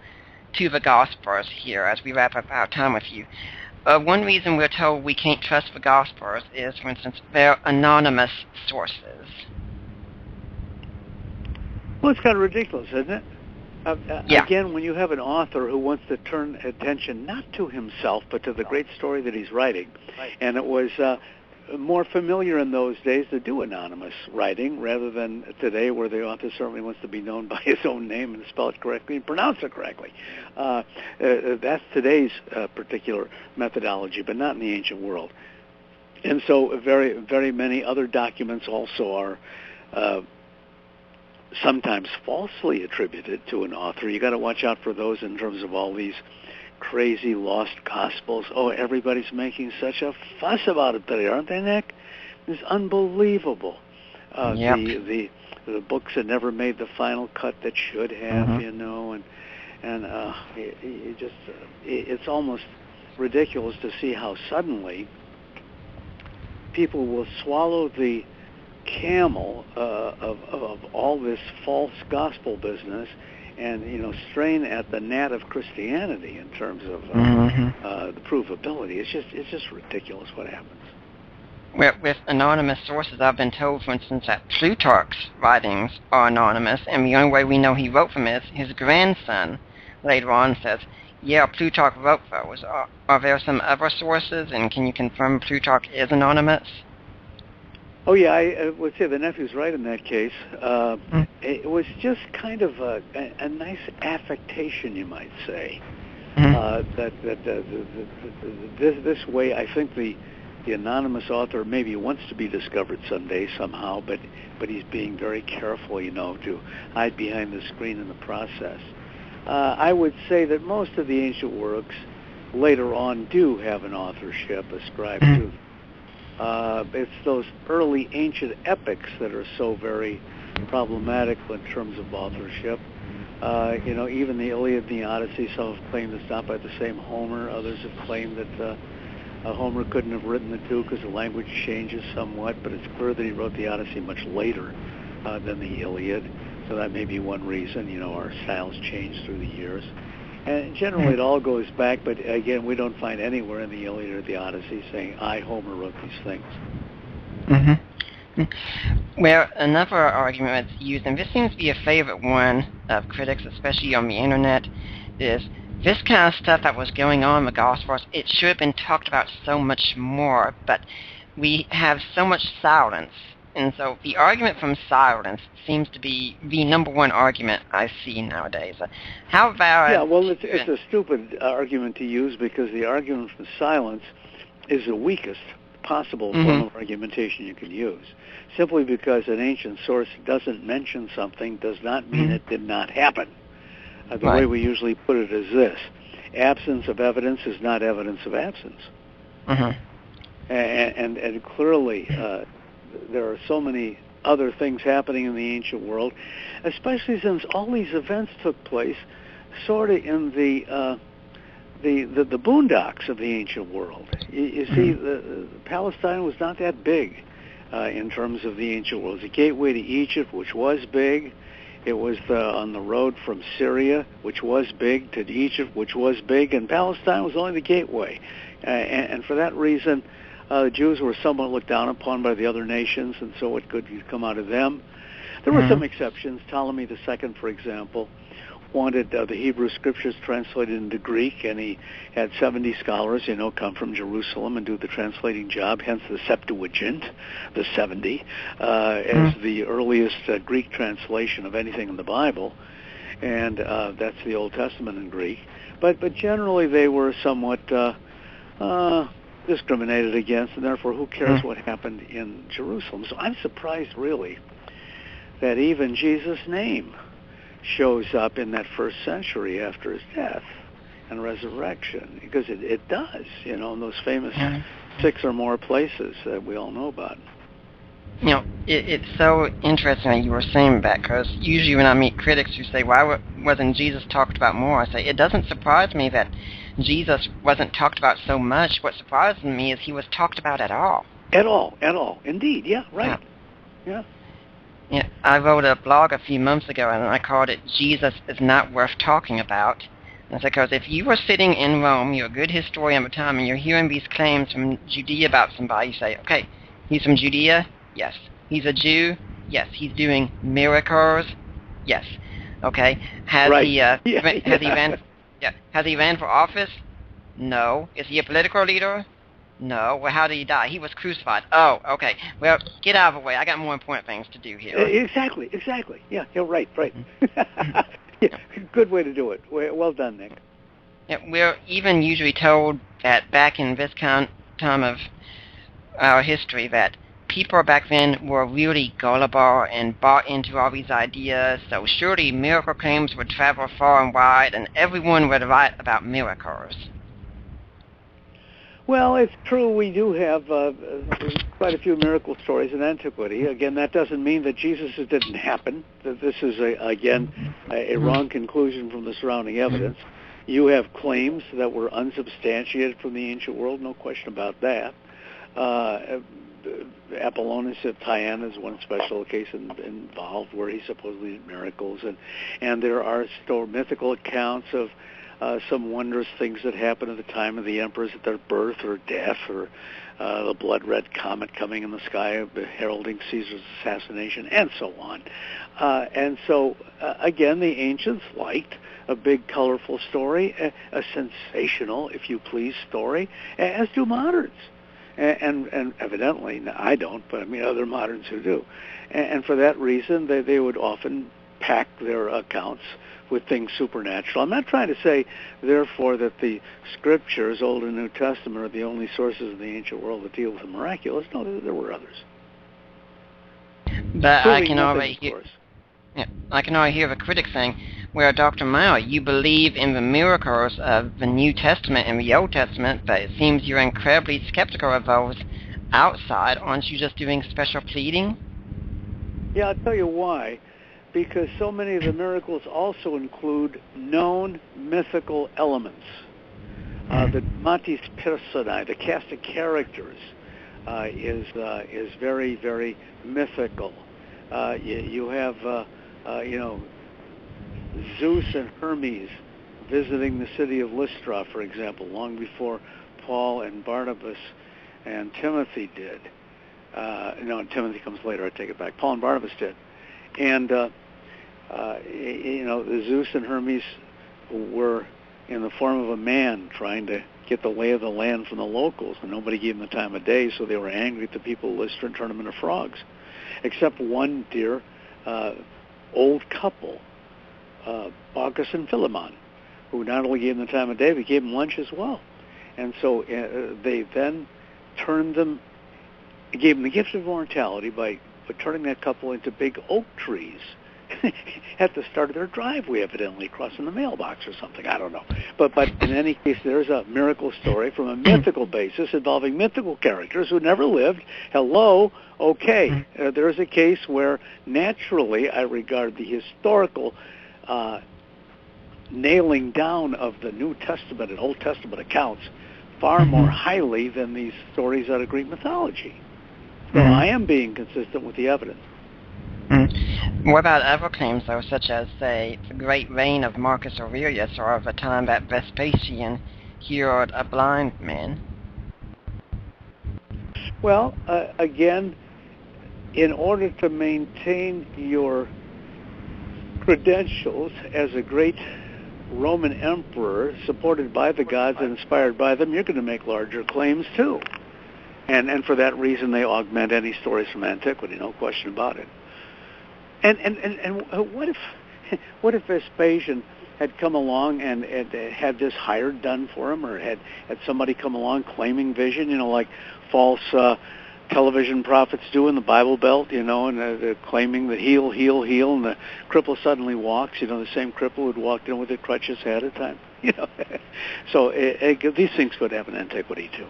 to the Gospels here as we wrap up our time with you. One reason we're told we can't trust the Gospels is, for instance, they're anonymous sources. Well, it's kind of ridiculous, isn't it? Yeah. Again, when you have an author who wants to turn attention not to himself, but to the great story that he's writing, and it was more familiar in those days to do anonymous writing rather than today where the author certainly wants to be known by his own name and spell it correctly and pronounce it correctly. That's today's particular methodology, but not in the ancient world. And so very, very many other documents also are sometimes falsely attributed to an author. You got to watch out for those in terms of all these crazy lost gospels. Oh, everybody's making such a fuss about it today, aren't they, Nick? It's unbelievable. Yep. The books that never made the final cut that should have, and it's almost ridiculous to see how suddenly people will swallow the camel of all this false gospel business and strain at the gnat of Christianity in terms of the provability. It's just ridiculous what happens. With anonymous sources, I've been told, for instance, that Plutarch's writings are anonymous, and the only way we know he wrote them is his grandson later on says, yeah, Plutarch wrote those. Are there some other sources, and can you confirm Plutarch is anonymous? Oh, yeah, I would say the nephew's right in that case. It was just kind of a nice affectation, you might say. This way, I think the anonymous author maybe wants to be discovered someday somehow, but he's being very careful, to hide behind the screen in the process. I would say that most of the ancient works later on do have an authorship ascribed to them. It's those early ancient epics that are so very problematical in terms of authorship. Even the Iliad and the Odyssey, some have claimed it's not by the same Homer. Others have claimed that Homer couldn't have written the two because the language changes somewhat, but it's clear that he wrote the Odyssey much later than the Iliad. So that may be one reason. Our styles change through the years. And generally it all goes back, but again, we don't find anywhere in the Iliad or the Odyssey saying, I, Homer, wrote these things. Well, another argument that's used, and this seems to be a favorite one of critics, especially on the internet, is this kind of stuff that was going on in the Gospels, it should have been talked about so much more, but we have so much silence. And so the argument from silence seems to be the number one argument I see nowadays. How about... Yeah, well, it's a stupid argument to use because the argument from silence is the weakest possible form of argumentation you can use. Simply because an ancient source doesn't mention something does not mean it did not happen. The way we usually put it is this: absence of evidence is not evidence of absence. And clearly there are so many other things happening in the ancient world, especially since all these events took place sort of in the boondocks of the ancient world. You see, Palestine was not that big in terms of the ancient world. It was a gateway to Egypt, which was big. It was on the road from Syria, which was big, to Egypt, which was big, and Palestine was only the gateway. And for that reason, the Jews were somewhat looked down upon by the other nations, and so what good could come out of them? There were some exceptions. Ptolemy II, for example, wanted the Hebrew scriptures translated into Greek, and he had 70 scholars, come from Jerusalem and do the translating job, hence the Septuagint, the 70, as the earliest Greek translation of anything in the Bible, and that's the Old Testament in Greek. But generally they were somewhat discriminated against, and therefore who cares what happened in Jerusalem? So I'm surprised, really, that even Jesus' name shows up in that first century after his death and resurrection, because it does, in those famous 6 or more places that we all know about. It's so interesting that you were saying that, because usually when I meet critics who say, why wasn't Jesus talked about more? I say, it doesn't surprise me that Jesus wasn't talked about so much. What surprises me is he was talked about at all. At all. Indeed, yeah, right. Yeah. Yeah, I wrote a blog a few months ago, and I called it "Jesus is Not Worth Talking About." And it's because if you were sitting in Rome, you're a good historian of the time, and you're hearing these claims from Judea about somebody, you say, okay, he's from Judea? Yes. He's a Jew? Yes. He's doing miracles? Yes. Okay. Has he ran for office? No. Is he a political leader? No. Well, how did he die? He was crucified. Oh, okay. Well, get out of the way. I got more important things to do here. Exactly. Yeah, you're right. Yeah, good way to do it. Well done, Nick. Yeah, we're even usually told that back in this time of our history that people back then were really gullible and bought into all these ideas, so surely miracle claims would travel far and wide, and everyone would write about miracles. Well, it's true. We do have quite a few miracle stories in antiquity. Again, that doesn't mean that Jesus didn't happen. That this is, a wrong conclusion from the surrounding evidence. You have claims that were unsubstantiated from the ancient world, no question about that. Apollonius of Tyana is one special case involved where he supposedly did miracles, and there are still mythical accounts of some wondrous things that happened at the time of the emperors at their birth or death, or the blood-red comet coming in the sky heralding Caesar's assassination, and so on. And so, again, the ancients liked a big, colorful story, a sensational, if you please, story, as do moderns. And evidently, I don't, but I mean other moderns who do. And for that reason, they would often pack their accounts with things supernatural. I'm not trying to say, therefore, that the scriptures, Old and New Testament, are the only sources in the ancient world that deal with the miraculous. No, there were others. But I can already hear the critics saying, well, Dr. Maier, you believe in the miracles of the New Testament and the Old Testament, but it seems you're incredibly skeptical of those outside. Aren't you just doing special pleading? Yeah, I'll tell you why. because so many of the miracles also include known mythical elements. The dramatis personae, the cast of characters, is very, very mythical. You have, Zeus and Hermes visiting the city of Lystra, for example, long before Paul and Barnabas and Timothy did. No, Timothy comes later. I take it back. Paul and Barnabas did. And, Zeus and Hermes were in the form of a man trying to get the lay of the land from the locals, and nobody gave them the time of day, so they were angry at the people of Lystra and turned them into frogs. Except one dear old couple, Baucis and Philemon, who not only gave them the time of day, but gave them lunch as well. And so they then gave them the gift of immortality by turning that couple into big oak trees at the start of their driveway, evidently, crossing the mailbox or something. I don't know. But in any case, there's a miracle story from a mythical basis involving mythical characters who never lived. Hello? Okay. There's a case where, naturally, I regard the historical nailing down of the New Testament and Old Testament accounts far more highly than these stories out of Greek mythology. So I am being consistent with the evidence. What about other claims, though, such as, say, the great reign of Marcus Aurelius, or of the time that Vespasian cured a blind man? Well, again, in order to maintain your credentials as a great Roman emperor, supported by the gods and inspired by them, you're going to make larger claims, too. And for that reason, they augment any stories from antiquity, no question about it. And what if Vespasian had come along and had this hired done for him, or had somebody come along claiming vision, like false television prophets do in the Bible Belt, and claiming that heal, and the cripple suddenly walks, the same cripple who'd walked in with the crutches ahead of time, So these things could happen in antiquity too.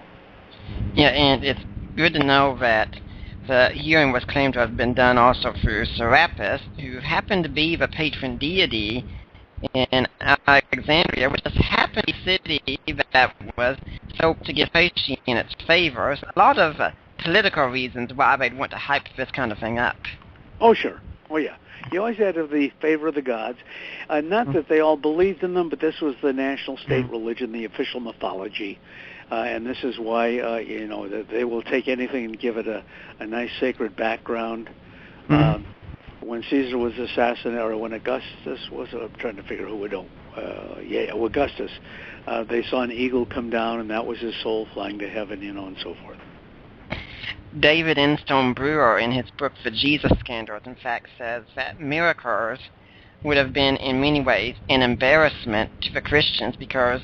Yeah, and it's good to know that the healing was claimed to have been done also through Serapis, who happened to be the patron deity in Alexandria, which just happened to be a city that was so to give Vespasian its favors. A lot of political reasons why they'd want to hype this kind of thing up. Oh, sure. Oh, yeah. You always had the favor of the gods. Not that they all believed in them, but this was the national state religion, the official mythology. And this is why, that they will take anything and give it a nice sacred background. When Caesar was assassinated, or when Augustus was, I'm trying to figure who would know. Augustus. They saw an eagle come down, and that was his soul flying to heaven, and so forth. David Instone Brewer, in his book The Jesus Scandals, in fact says that miracles would have been in many ways an embarrassment to the Christians, because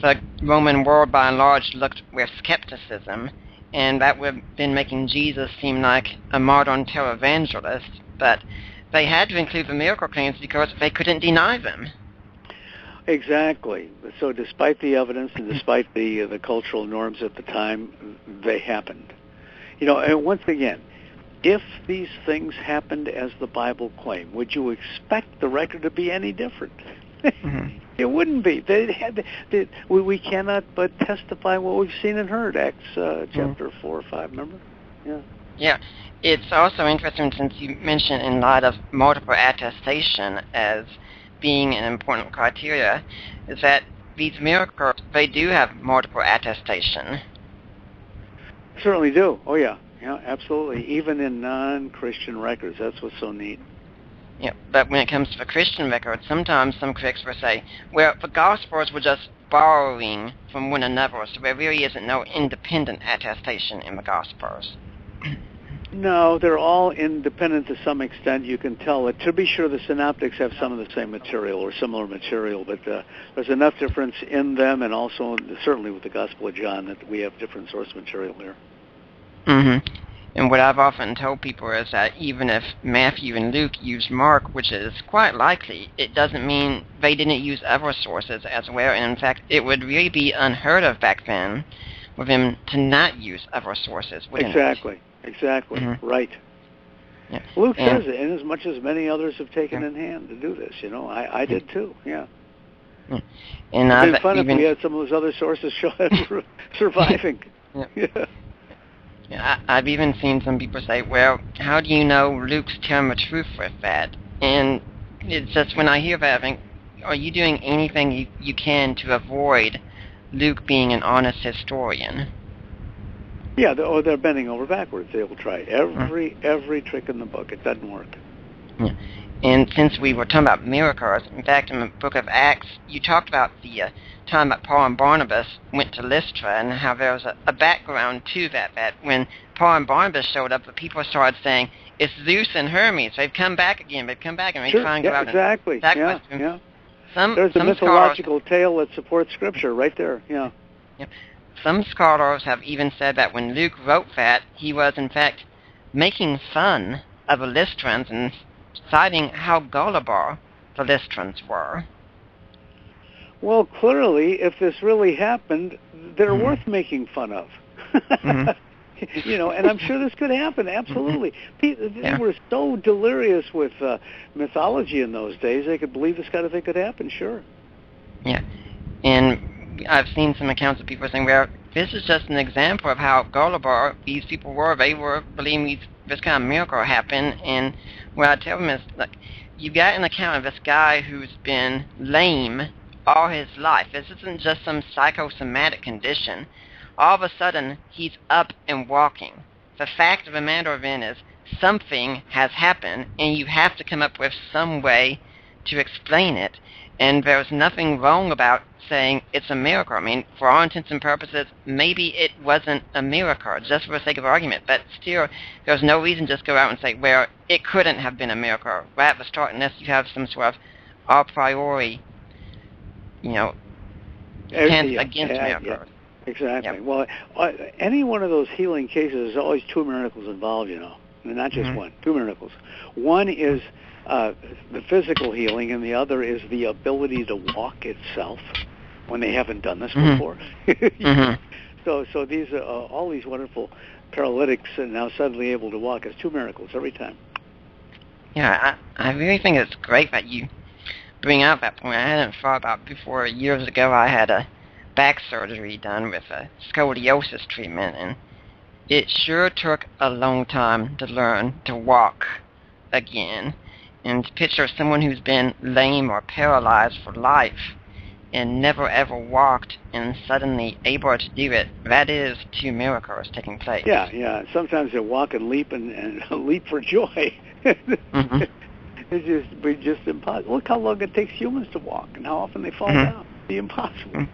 the Roman world by and large looked with skepticism, and that would have been making Jesus seem like a modern televangelist. But they had to include the miracle claims because they couldn't deny them. Exactly. So despite the evidence and despite the cultural norms at the time, they happened. And once again, if these things happened as the Bible claimed, would you expect the record to be any different? It wouldn't be. We cannot but testify what we've seen and heard. Acts chapter 4 or 5, remember? Yeah. Yeah. It's also interesting, since you mentioned in light of multiple attestation as being an important criteria, is that these miracles, they do have multiple attestation. Certainly do. Oh, yeah. Yeah, absolutely. Even in non-Christian records. That's what's so neat. Yeah, but when it comes to the Christian records, sometimes some critics will say, well, the Gospels were just borrowing from one another, so there really isn't no independent attestation in the Gospels. No, they're all independent to some extent. You can tell it. To be sure, the synoptics have some of the same material or similar material, but there's enough difference in them, and also certainly with the Gospel of John, that we have different source material here. And what I've often told people is that even if Matthew and Luke used Mark, which is quite likely, it doesn't mean they didn't use other sources as well. And in fact, it would really be unheard of back then for them to not use other sources, wouldn't it? Exactly. Right. Yeah. Luke says it, and as much as many others have taken in hand to do this, I did too. Yeah. Yeah. And it'd been fun if we had some of those other sources show surviving. Yeah. Yeah, I've even seen some people say, well, how do you know Luke's telling the truth with that? And it's just when I hear that, I think, are you doing anything you can to avoid Luke being an honest historian? Yeah, they're bending over backwards. They will try every trick in the book. It doesn't work. Yeah. And since we were talking about miracles, in fact, in the book of Acts, you talked about the time that Paul and Barnabas went to Lystra and how there was a background to that when Paul and Barnabas showed up, the people started saying, it's Zeus and Hermes. They've come back again. They try and go out exactly. And yeah. There's a mythological tale that supports Scripture right there. Yeah. Some scholars have even said that when Luke wrote that, he was, in fact, making fun of the Lystrans and citing how gullible the Lystrans were. Well, clearly, if this really happened, they're worth making fun of. And I'm sure this could happen, absolutely. They were so delirious with mythology in those days, they could believe this kind of thing could happen, sure. Yeah, and I've seen some accounts of people saying, well, this is just an example of how gullible these people were. They were believing this kind of miracle happened, and what I tell them is, look, you got an account of this guy who's been lame all his life. This isn't just some psychosomatic condition. All of a sudden, he's up and walking. The fact of the matter then is something has happened, and you have to come up with some way to explain it. And there's nothing wrong about saying it's a miracle. I mean, for all intents and purposes, maybe it wasn't a miracle, just for the sake of argument. But still, there's no reason to just go out and say, well, it couldn't have been a miracle. Right at the start, unless you have some sort of a priori, stance against miracles. Yeah. Exactly. Yep. Well, any one of those healing cases, there's always two miracles involved, and not just one. Two miracles. One is the physical healing, and the other is the ability to walk itself when they haven't done this before. So these are all these wonderful paralytics are now suddenly able to walk. It's two miracles every time. Yeah, I really think it's great that you bring out that point. I hadn't thought about before. Years ago, I had a back surgery done with a scoliosis treatment, and it sure took a long time to learn to walk again. And to picture someone who's been lame or paralyzed for life and never ever walked and suddenly able to do it, that is two miracles taking place. Yeah. Sometimes they walk and leap and leap for joy. It's just impossible. Look how long it takes humans to walk and how often they fall down. It's impossible.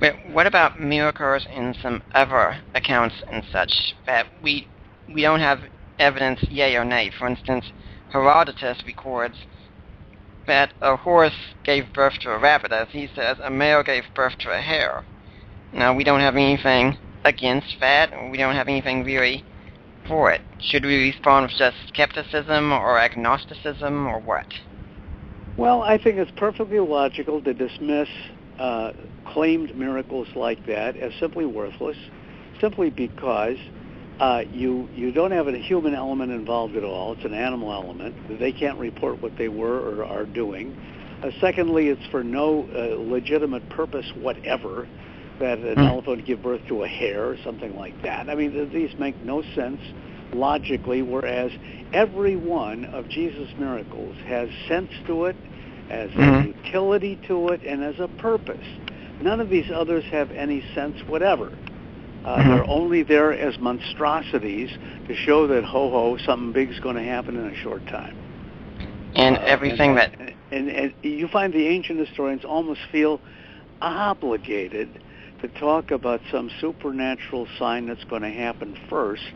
But what about miracles in some other accounts and such that we don't have evidence, yea or nay? For instance, Herodotus records that a horse gave birth to a rabbit. As he says, a male gave birth to a hare. Now, we don't have anything against that, and we don't have anything really for it. Should we respond with just skepticism or agnosticism or what? Well, I think it's perfectly logical to dismiss claimed miracles like that as simply worthless, simply because you don't have a human element involved at all. It's an animal element. They can't report what they were or are doing. Secondly, it's for no legitimate purpose whatever that an elephant would give birth to a hare or something like that. I mean, these make no sense logically, whereas every one of Jesus' miracles has sense to it, has a utility to it, and has a purpose. None of these others have any sense whatever. They're only there as monstrosities to show that, something big's going to happen in a short time. And everything and you find the ancient historians almost feel obligated to talk about some supernatural sign that's going to happen first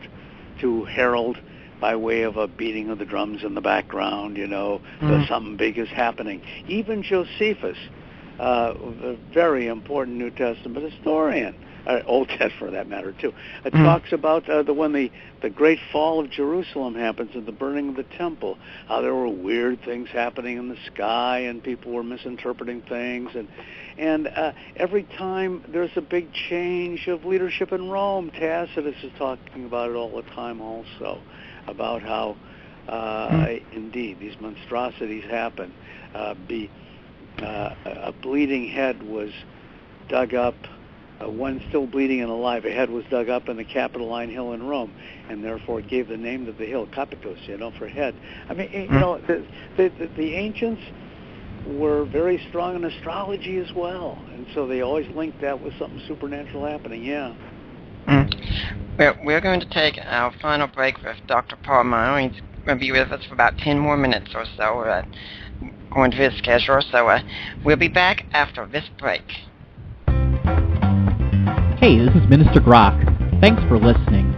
to herald by way of a beating of the drums in the background, that something big is happening. Even Josephus, a very important New Testament historian, Old Testament for that matter too. It talks about when the great fall of Jerusalem happens and the burning of the temple, how there were weird things happening in the sky and people were misinterpreting things, and every time there's a big change of leadership in Rome, Tacitus is talking about it all the time also, about how indeed these monstrosities happen. A bleeding head was dug up, one still bleeding and alive. A head was dug up in the Capitoline Hill in Rome, and therefore it gave the name to the hill, Capitus, for head. I mean, the ancients were very strong in astrology as well, and so they always linked that with something supernatural happening, yeah. Well, we're going to take our final break with Dr. Paul Maier. He's going to be with us for about 10 more minutes or so, according to his schedule, so we'll be back after this break. Hey, this is Minister Grok. Thanks for listening.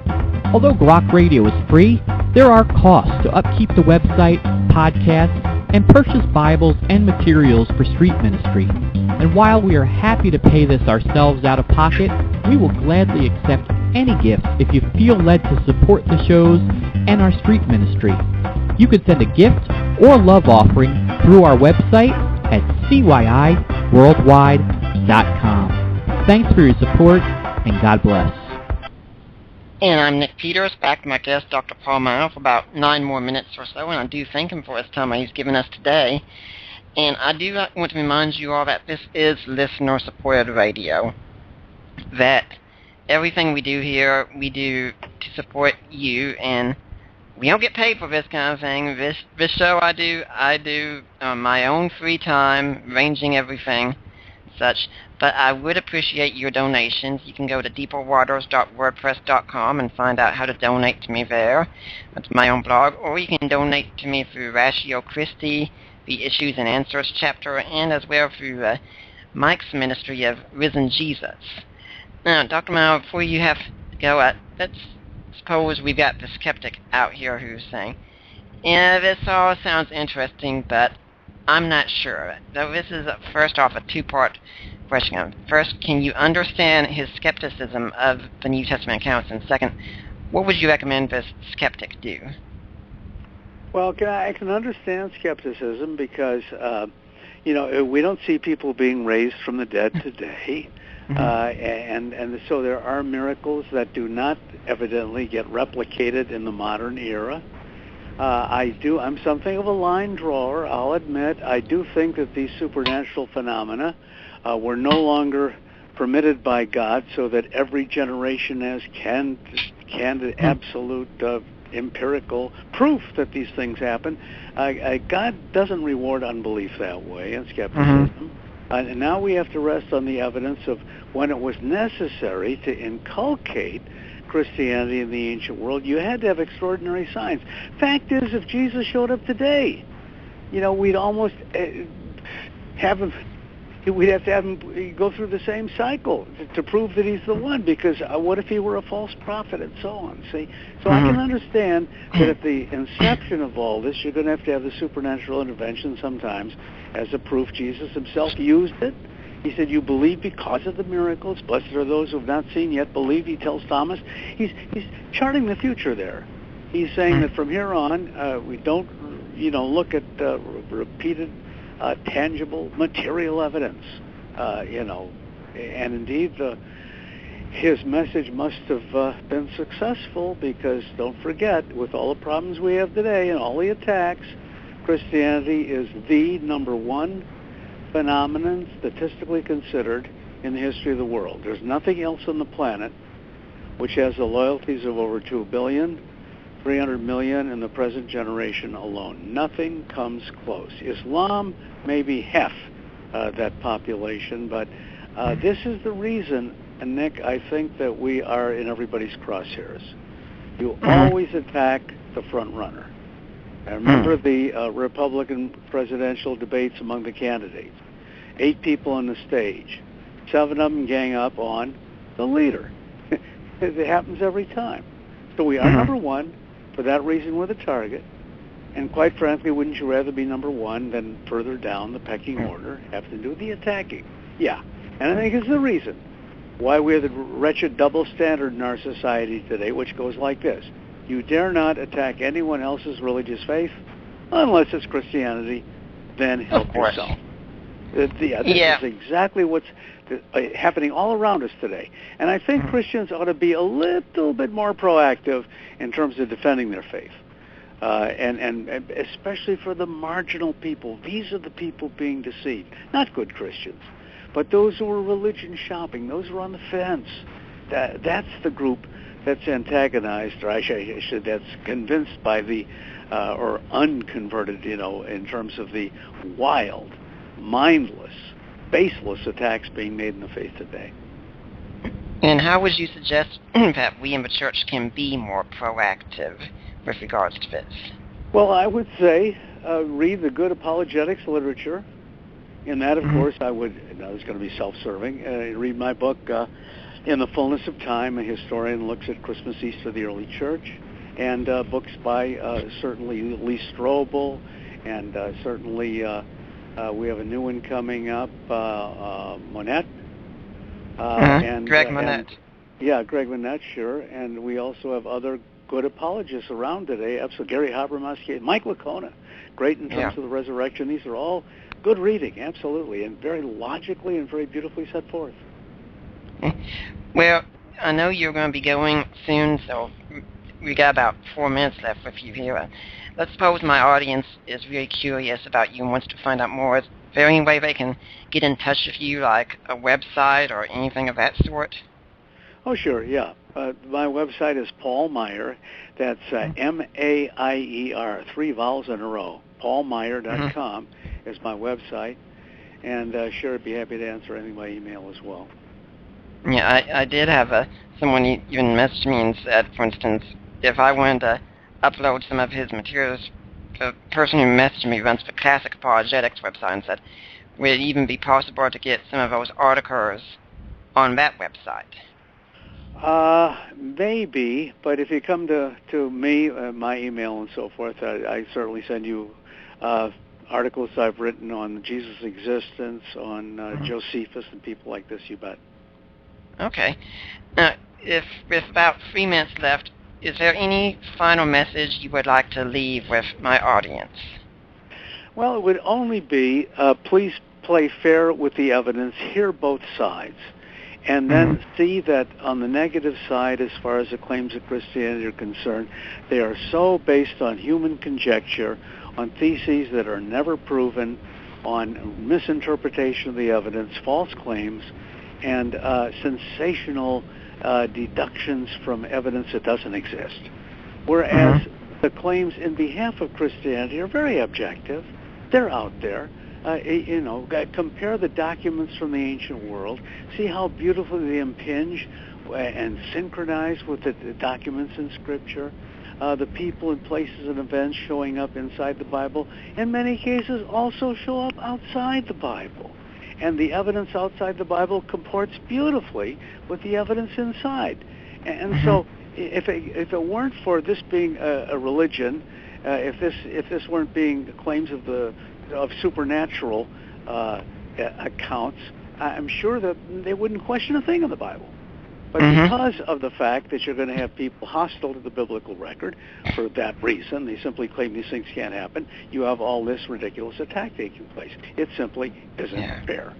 Although Grok Radio is free, there are costs to upkeep the website, podcasts, and purchase Bibles and materials for street ministry. And while we are happy to pay this ourselves out of pocket, we will gladly accept any gift if you feel led to support the shows and our street ministry. You can send a gift or love offering through our website at cyiworldwide.com. Thanks for your support, and God bless. And I'm Nick Peters, back with my guest, Dr. Paul Maier, for about 9 more minutes or so, and I do thank him for his time he's given us today. And I do want to remind you all that this is listener-supported radio, that everything we do here, we do to support you, and we don't get paid for this kind of thing. This show I do on my own free time, arranging everything, such. But I would appreciate your donations. You can go to deeperwaters.wordpress.com and find out how to donate to me there. That's my own blog. Or you can donate to me through Ratio Christi, the Issues and Answers chapter, and as well through Mike's ministry of Risen Jesus. Now, Dr. Maier, before you have to go, let's suppose we've got the skeptic out here who's saying, yeah, this all sounds interesting, but I'm not sure. So this is, first off, a two-part question. First, can you understand his skepticism of the New Testament accounts? And second, what would you recommend this skeptic do? Well, I can understand skepticism because, we don't see people being raised from the dead today. And so there are miracles that do not evidently get replicated in the modern era. I'm something of a line drawer, I'll admit. I do think that these supernatural phenomena were no longer permitted by God, so that every generation has candid, absolute, empirical proof that these things happen. God doesn't reward unbelief that way and skepticism. And now we have to rest on the evidence of when it was necessary to inculcate Christianity in the ancient world. You had to have extraordinary signs. Fact is, if Jesus showed up today, we'd almost we'd have to have him go through the same cycle to prove that he's the one, because what if he were a false prophet and so on, see? So I can understand that at the inception of all this, you're going to have the supernatural intervention sometimes as a proof. Jesus himself used it. He said, you believe because of the miracles. Blessed are those who have not seen yet believe, he tells Thomas. He's charting the future there. He's saying that from here on, we don't, look at repeated, tangible, material evidence, And indeed, his message must have been successful, because don't forget, with all the problems we have today and all the attacks, Christianity is the number one phenomenon, statistically considered, in the history of the world. There's nothing else on the planet which has the loyalties of over 2 billion, 300 million in the present generation alone. Nothing comes close. Islam may be half that population, but this is the reason, and Nick, I think that we are in everybody's crosshairs. You always attack the front runner. I remember the Republican presidential debates among the candidates. 8 people on the stage. 7 of them gang up on the leader. It happens every time. So we are number one. For that reason, we're the target. And quite frankly, wouldn't you rather be number one than further down the pecking order, have to do the attacking? Yeah. And I think it's the reason why we have the wretched double standard in our society today, which goes like this. You dare not attack anyone else's religious faith unless it's Christianity, then help yourself. This is exactly what's happening all around us today. And I think Christians ought to be a little bit more proactive in terms of defending their faith. And especially for the marginal people. These are the people being deceived. Not good Christians, but those who are religion shopping, those who are on the fence. That's the group that's antagonized, or I should that's convinced by the, or unconverted, in terms of the wild, mindless, baseless attacks being made in the faith today. And how would you suggest that we in the church can be more proactive with regards to this? Well, I would say read the good apologetics literature. In that, of course, I would, it's going to be self-serving, read my book, In the Fullness of Time, a historian looks at Christmas, Easter, the early church, and books by certainly Lee Strobel, and certainly we have a new one coming up, Monette. And Greg Monette. Greg Monette, sure. And we also have other good apologists around today. Absolutely. Gary Habermas, Mike Licona, great in terms of the resurrection. These are all good reading, absolutely, and very logically and very beautifully set forth. Well, I know you're going to be going soon, so we got about 4 minutes left with you here. Let's suppose my audience is really curious about you and wants to find out more. Is there any way they can get in touch with you, like a website or anything of that sort? Oh, sure, yeah. My website is Paul Maier. That's Maier, 3 vowels in a row. PaulMaier.com is my website. And sure, I'd be happy to answer any by email as well. Yeah, I did have someone even messaged me and said, for instance, if I wanted to upload some of his materials, the person who messaged me runs the Classic Apologetics website and said, would it even be possible to get some of those articles on that website? Maybe, but if you come to me, my email and so forth, I certainly send you articles I've written on Jesus' existence, on Josephus and people like this, you bet. Okay. Now, if with about 3 minutes left, is there any final message you would like to leave with my audience? Well, it would only be, please play fair with the evidence, hear both sides, and then see that on the negative side, as far as the claims of Christianity are concerned, they are so based on human conjecture, on theses that are never proven, on misinterpretation of the evidence, false claims, and sensational deductions from evidence that doesn't exist. Whereas the claims in behalf of Christianity are very objective. They're out there. Compare the documents from the ancient world, see how beautifully they impinge and synchronize with the documents in Scripture, the people and places and events showing up inside the Bible, in many cases also show up outside the Bible. And the evidence outside the Bible comports beautifully with the evidence inside. And so if it weren't for this being a religion, if this weren't being claims of supernatural accounts, I'm sure that they wouldn't question a thing in the Bible. But because of the fact that you're going to have people hostile to the biblical record for that reason, they simply claim these things can't happen, you have all this ridiculous attack taking place. It simply isn't fair.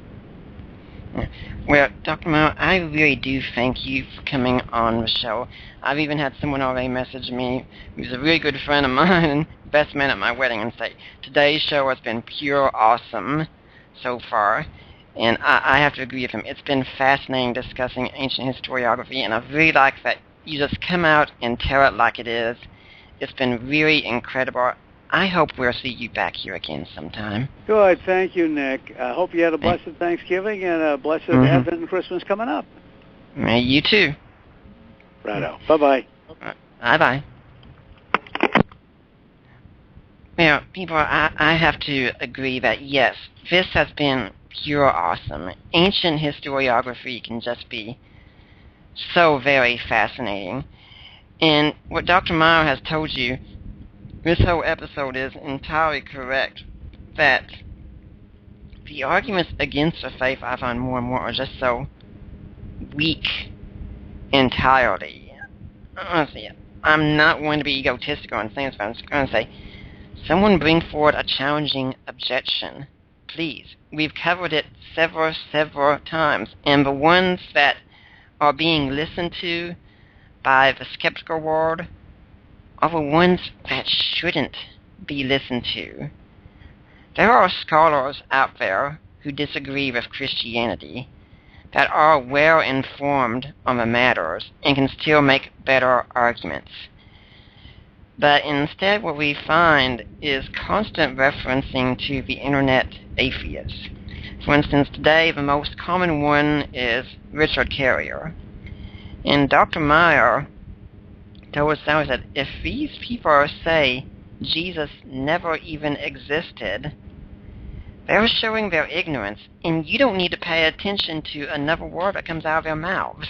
Well, Dr. Maier, I really do thank you for coming on the show. I've even had someone already message me who's a really good friend of mine and best man at my wedding and say, today's show has been pure awesome so far. And I have to agree with him. It's been fascinating discussing ancient historiography, and I really like that you just come out and tell it like it is. It's been really incredible. I hope we'll see you back here again sometime. Good. Thank you, Nick. I hope you had a blessed Thanksgiving and a blessed Advent and Christmas coming up. You too. Righto. Bye-bye. Bye-bye. Well, people, I have to agree that, yes, this has been pure awesome. Ancient historiography can just be so very fascinating. And what Dr. Maier has told you, this whole episode is entirely correct, that the arguments against the faith I find more and more are just so weak entirely. Honestly, I'm not going to be egotistical and things, but I'm just going to say, someone bring forward a challenging objection, please. We've covered it several times, and the ones that are being listened to by the skeptical world are the ones that shouldn't be listened to. There are scholars out there who disagree with Christianity that are well informed on the matters and can still make better arguments. But instead what we find is constant referencing to the internet atheists. For instance, today the most common one is Richard Carrier. And Dr. Maier told us that if these people say Jesus never even existed, they're showing their ignorance, and you don't need to pay attention to another word that comes out of their mouths.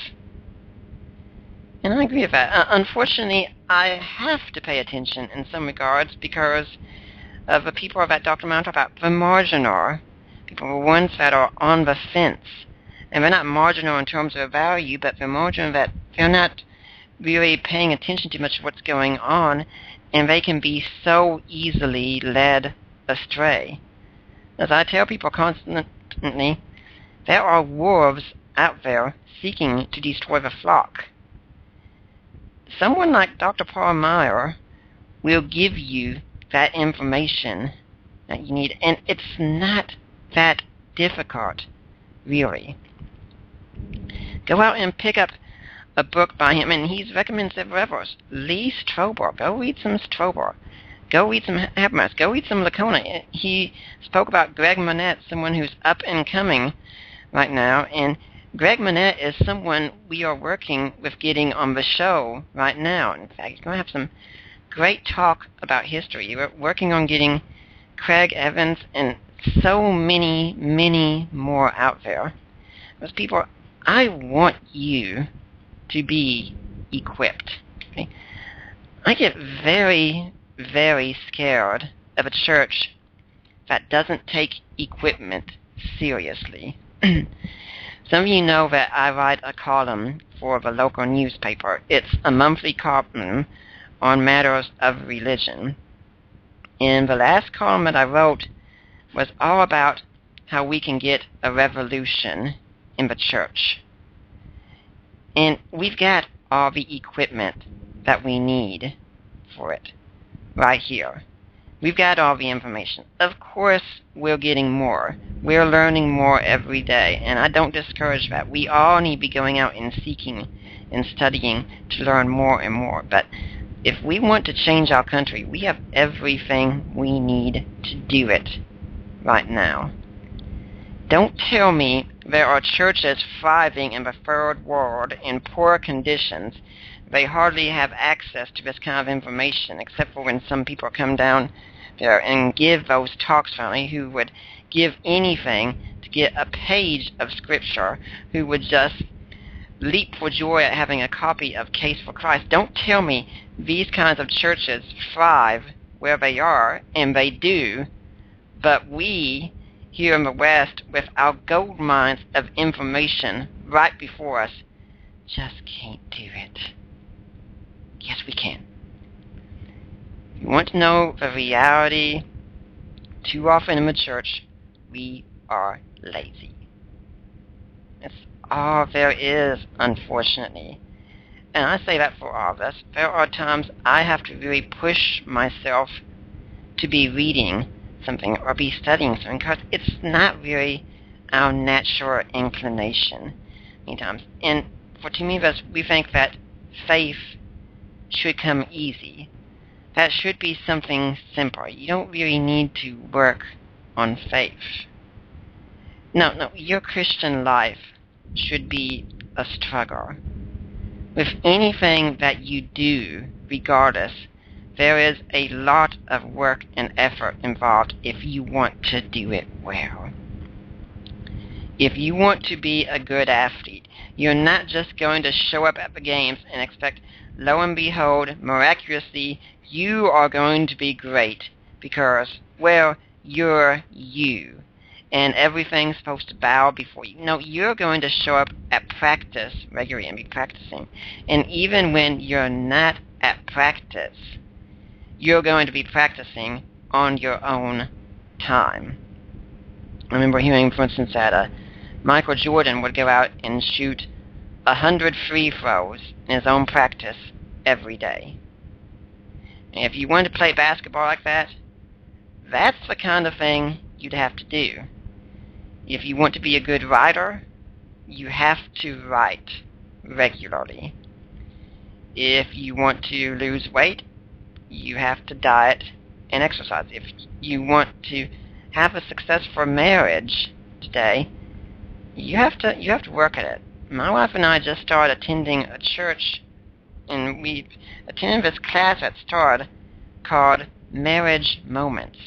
And I agree with that. Unfortunately, I have to pay attention in some regards because of the people that Dr. Maier talked about, the marginal, people, the ones that are on the fence. And they're not marginal in terms of their value, but they're marginal that they're not really paying attention to much of what's going on, and they can be so easily led astray. As I tell people constantly, there are wolves out there seeking to destroy the flock. Someone like Dr. Paul Maier will give you that information that you need, and it's not that difficult, really. Go out and pick up a book by him, and he's recommended several others. Lee Strobel. Go read some Strobel. Go read some Habermas. Go read some Lacona. He spoke about Greg Monette, someone who's up and coming right now, and Greg Monette is someone we are working with getting on the show right now. In fact, he's going to have some great talk about history. We're working on getting Craig Evans and so many, many more out there. Those people, I want you to be equipped. Okay? I get very, very scared of a church that doesn't take equipment seriously. Some of you know that I write a column for the local newspaper. It's a monthly column on matters of religion. And the last column that I wrote was all about how we can get a revolution in the church. And we've got all the equipment that we need for it right here. We've got all the information. Of course, we're getting more. We're learning more every day, and I don't discourage that. We all need to be going out and seeking and studying to learn more and more. But if we want to change our country, we have everything we need to do it right now. Don't tell me there are churches thriving in the third world in poor conditions. They hardly have access to this kind of information, except for when some people come down there and give those talks finally, who would give anything to get a page of Scripture, who would just leap for joy at having a copy of Case for Christ. Don't tell me these kinds of churches thrive where they are, and they do, but we here in the West, with our gold mines of information right before us, just can't do it. Yes, we can. You want to know the reality? Too often in the church, we are lazy. That's all there is, unfortunately. And I say that for all of us. There are times I have to really push myself to be reading something or be studying something, because it's not really our natural inclination many times. And for too many of us, we think that faith should come easy. That should be something simple. You don't really need to work on faith. No, your Christian life should be a struggle. With anything that you do, regardless, there is a lot of work and effort involved if you want to do it well. If you want to be a good athlete, you're not just going to show up at the games and expect, lo and behold, miraculously, you are going to be great because, well, you're you. and everything's supposed to bow before you. No, you're going to show up at practice regularly and be practicing. And even when you're not at practice, you're going to be practicing on your own time. I remember hearing, for instance, that Michael Jordan would go out and shoot 100 free throws in his own practice every day. And if you want to play basketball like that, that's the kind of thing you'd have to do. If you want to be a good writer, you have to write regularly. If you want to lose weight, you have to diet and exercise. If you want to have a successful marriage today, you have to work at it. My wife and I just started attending a church, and we attended this class that started called Marriage Moments.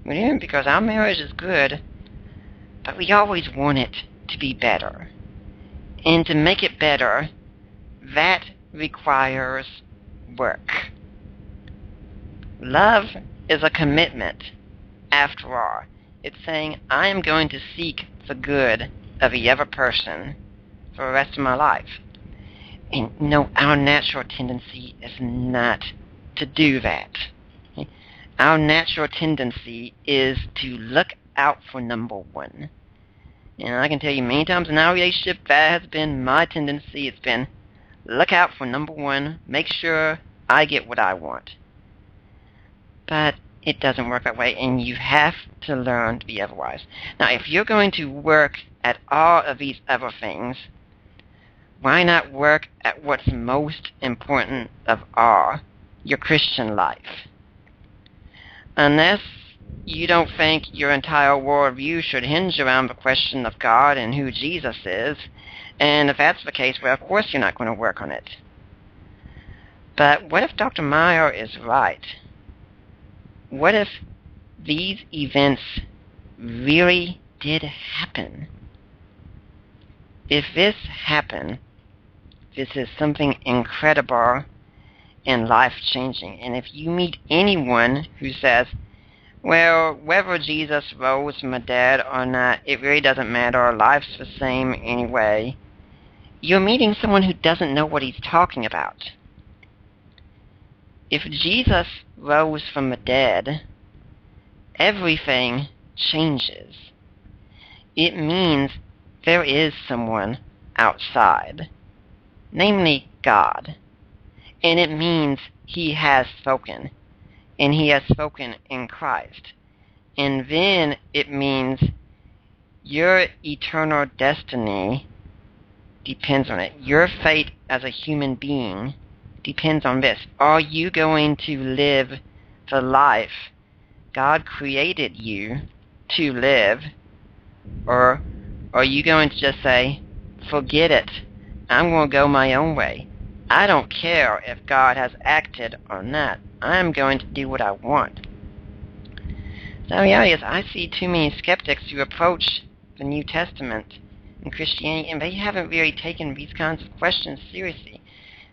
We're doing it because our marriage is good, but we always want it to be better. And to make it better, that requires work. Love is a commitment, after all. It's saying, I am going to seek the good of the other person for the rest of my life. And our natural tendency is not to do that. Our natural tendency is to look out for number one. And I can tell you many times in our relationship, that has been my tendency. It's been, look out for number one, make sure I get what I want. But it doesn't work that way, and you have to learn to be otherwise. Now, if you're going to work at all of these other things, why not work at what's most important of all, your Christian life? Unless you don't think your entire worldview should hinge around the question of God and who Jesus is, and if that's the case, well, of course you're not going to work on it. But what if Dr. Maier is right? What if these events really did happen? If this happened, this is something incredible and life-changing. And if you meet anyone who says, well, whether Jesus rose from the dead or not, it really doesn't matter, life's the same anyway, you're meeting someone who doesn't know what he's talking about. If Jesus rose from the dead, everything changes. It means there is someone outside, namely God. And it means he has spoken, and he has spoken in Christ. And then it means your eternal destiny depends on it. Your fate as a human being depends on this. Are you going to live the life God created you to live, or are you going to just say, forget it, I'm going to go my own way? I don't care if God has acted or not. I'm going to do what I want. The reality is, I see too many skeptics who approach the New Testament and Christianity, and they haven't really taken these kinds of questions seriously.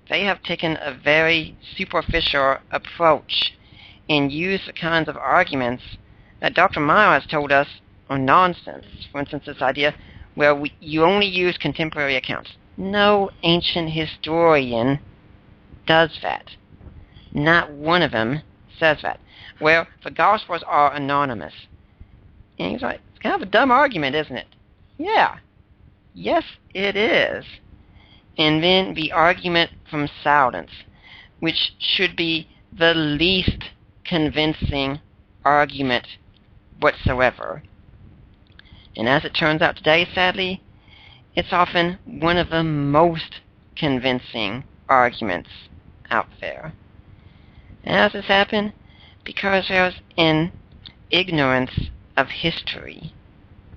They have taken a very superficial approach and used the kinds of arguments that Dr. Maier has told us are nonsense. For instance, this idea, well, you only use contemporary accounts. No ancient historian does that. Not one of them says that. Well, the Gospels are anonymous. And he's like, it's kind of a dumb argument, isn't it? Yeah. Yes, it is. And then the argument from silence, which should be the least convincing argument whatsoever. And as it turns out today, sadly, it's often one of the most convincing arguments out there. And how does this happen? Because there's an ignorance of history,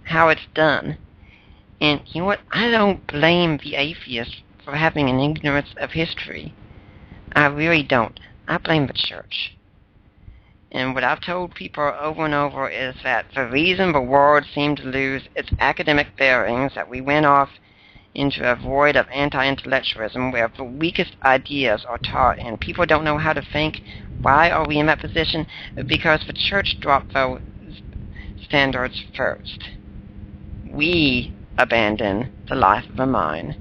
how it's done. And you know what? I don't blame the atheist for having an ignorance of history. I really don't. I blame the church. And what I've told people over and over is that the reason the world seemed to lose its academic bearings, that we went off into a void of anti-intellectualism where the weakest ideas are taught and people don't know how to think. Why are we in that position? Because the church dropped those standards first. We abandon the life of a mine.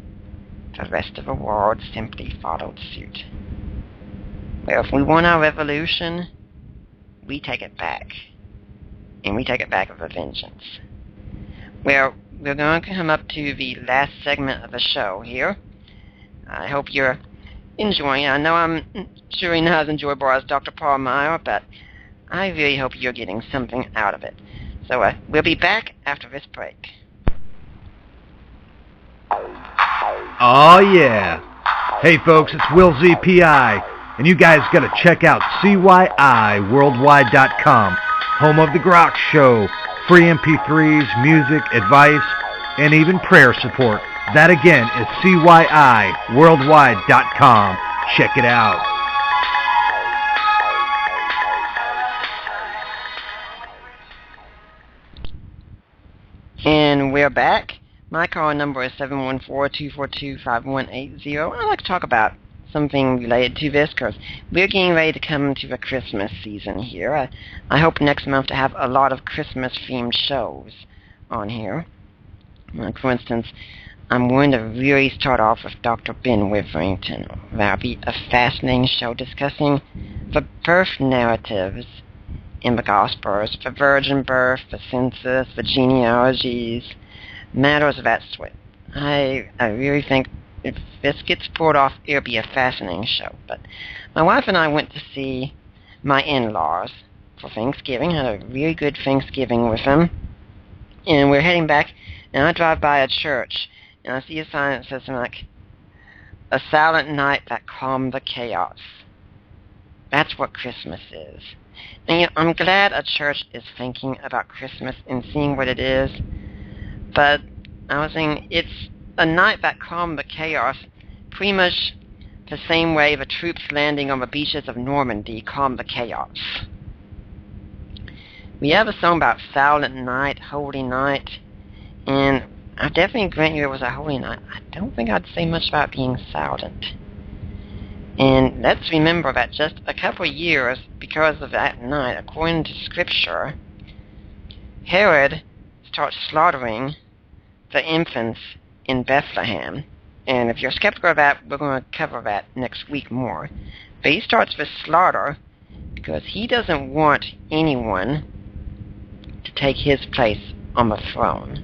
The rest of the world simply followed suit. Well, if we want our revolution, we take it back. And we take it back with a vengeance. Well, we're going to come up to the last segment of the show here. I hope you're enjoying it. I know I'm sure not as enjoyable as Dr. Paul Maier, but I really hope you're getting something out of it. So we'll be back after this break. Oh yeah. Hey folks, it's Will ZPI, and you guys gotta check out CYIWorldwide.com, home of the Grok Show, free MP3s, music, advice, and even prayer support. That again is CYIWorldwide.com. Check it out. And we're back. My call number is 714-242-5180. I'd like to talk about something related to this because we're getting ready to come to the Christmas season here. I hope next month to have a lot of Christmas-themed shows on here. Like, for instance, I'm going to really start off with Dr. Ben Witherington. That'll be a fascinating show discussing the birth narratives in the Gospels, the virgin birth, the census, the genealogies, matters of that sort. I really think if this gets pulled off, it'll be a fascinating show. But my wife and I went to see my in-laws for Thanksgiving. Had a really good Thanksgiving with them. And we're heading back, and I drive by a church, and I see a sign that says something like, "A silent night that calmed the chaos." That's what Christmas is. And I'm glad a church is thinking about Christmas and seeing what it is. But I was saying, it's a night that calmed the chaos, pretty much the same way the troops landing on the beaches of Normandy calmed the chaos. We have a song about silent night, holy night, and I definitely grant you it was a holy night. I don't think I'd say much about being silent. And let's remember that just a couple of years because of that night, according to Scripture, Herod starts slaughtering the infants in Bethlehem. And if you're skeptical of that, we're going to cover that next week more. But he starts the slaughter because he doesn't want anyone to take his place on the throne.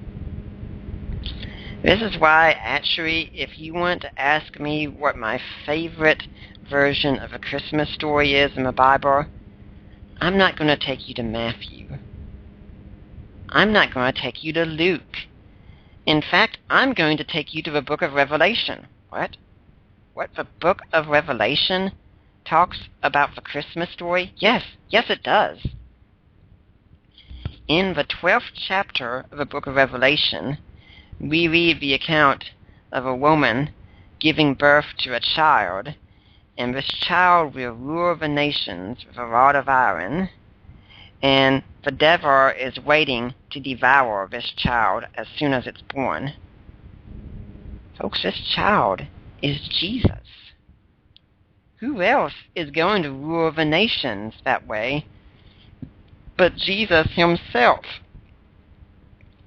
This is why, actually, if you want to ask me what my favorite version of a Christmas story is in the Bible, I'm not going to take you to Matthew. I'm not going to take you to Luke. In fact, I'm going to take you to the book of Revelation. What? What, the book of Revelation talks about the Christmas story? Yes, it does. In the 12th chapter of the book of Revelation, we read the account of a woman giving birth to a child, and this child will rule the nations with a rod of iron, and the devil is waiting to devour this child as soon as it's born. Folks, this child is Jesus. Who else is going to rule the nations that way but Jesus himself?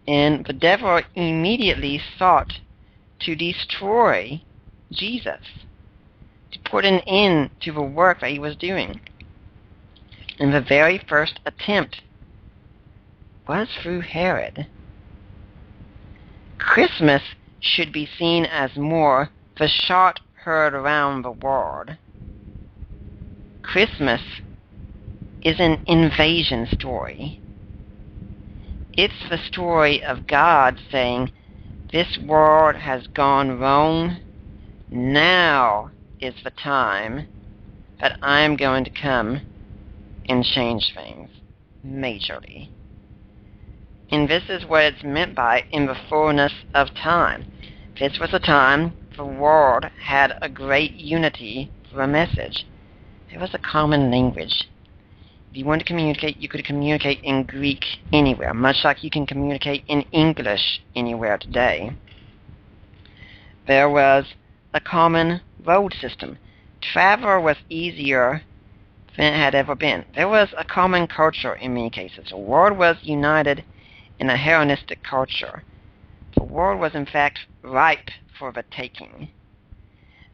And the devil immediately sought to destroy Jesus, to put an end to the work that he was doing. And the very first attempt was through Herod. Christmas should be seen as more the shot heard around the world. Christmas is an invasion story. It's the story of God saying, this world has gone wrong. Now is the time that I'm going to come and change things majorly. And this is what it's meant by in the fullness of time. This was a time the world had a great unity for a message. There was a common language. If you wanted to communicate, you could communicate in Greek anywhere, much like you can communicate in English anywhere today. There was a common road system. Travel was easier than it had ever been. There was a common culture in many cases. The world was united in a Hellenistic culture. The world was in fact ripe for the taking.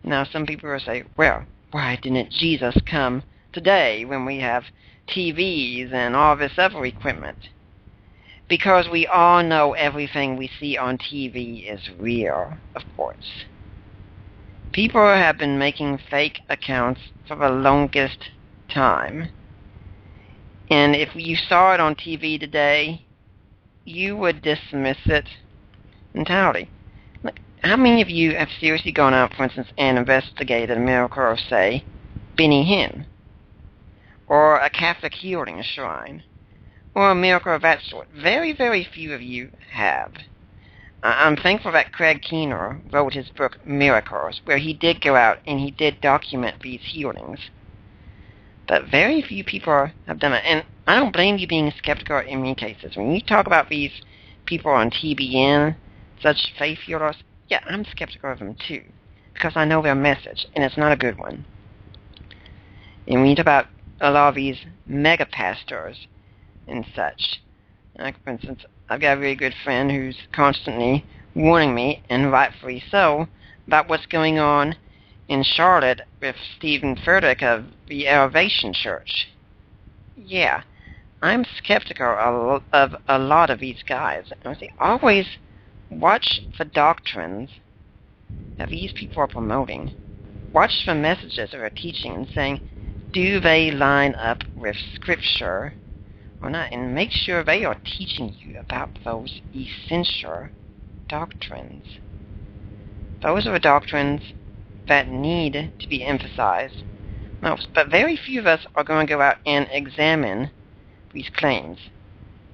Now some people will say, well, why didn't Jesus come today when we have TVs and all this other equipment? Because we all know everything we see on TV is real, of course. People have been making fake accounts for the longest time. And if you saw it on TV today, you would dismiss it entirely. Like, how many of you have seriously gone out, for instance, and investigated a miracle of, say, Benny Hinn, or a Catholic healing shrine, or a miracle of that sort? Very, very few of you have. I'm thankful that Craig Keener wrote his book Miracles, where he did go out and he did document these healings. But very few people have done it, and I don't blame you being skeptical in many cases. When you talk about these people on TBN, such faith healers, yeah, I'm skeptical of them too, because I know their message, and it's not a good one. And when you talk about a lot of these mega pastors and such, like for instance, I've got a really good friend who's constantly warning me, and rightfully so, about what's going on in Charlotte with Stephen Furtick of the Elevation Church. Yeah, I'm skeptical of a lot of these guys. I say, always watch the doctrines that these people are promoting. Watch the messages that they're teaching and saying, do they line up with Scripture or not? And make sure they are teaching you about those essential doctrines. Those are the doctrines that need to be emphasized most. But very few of us are going to go out and examine these claims.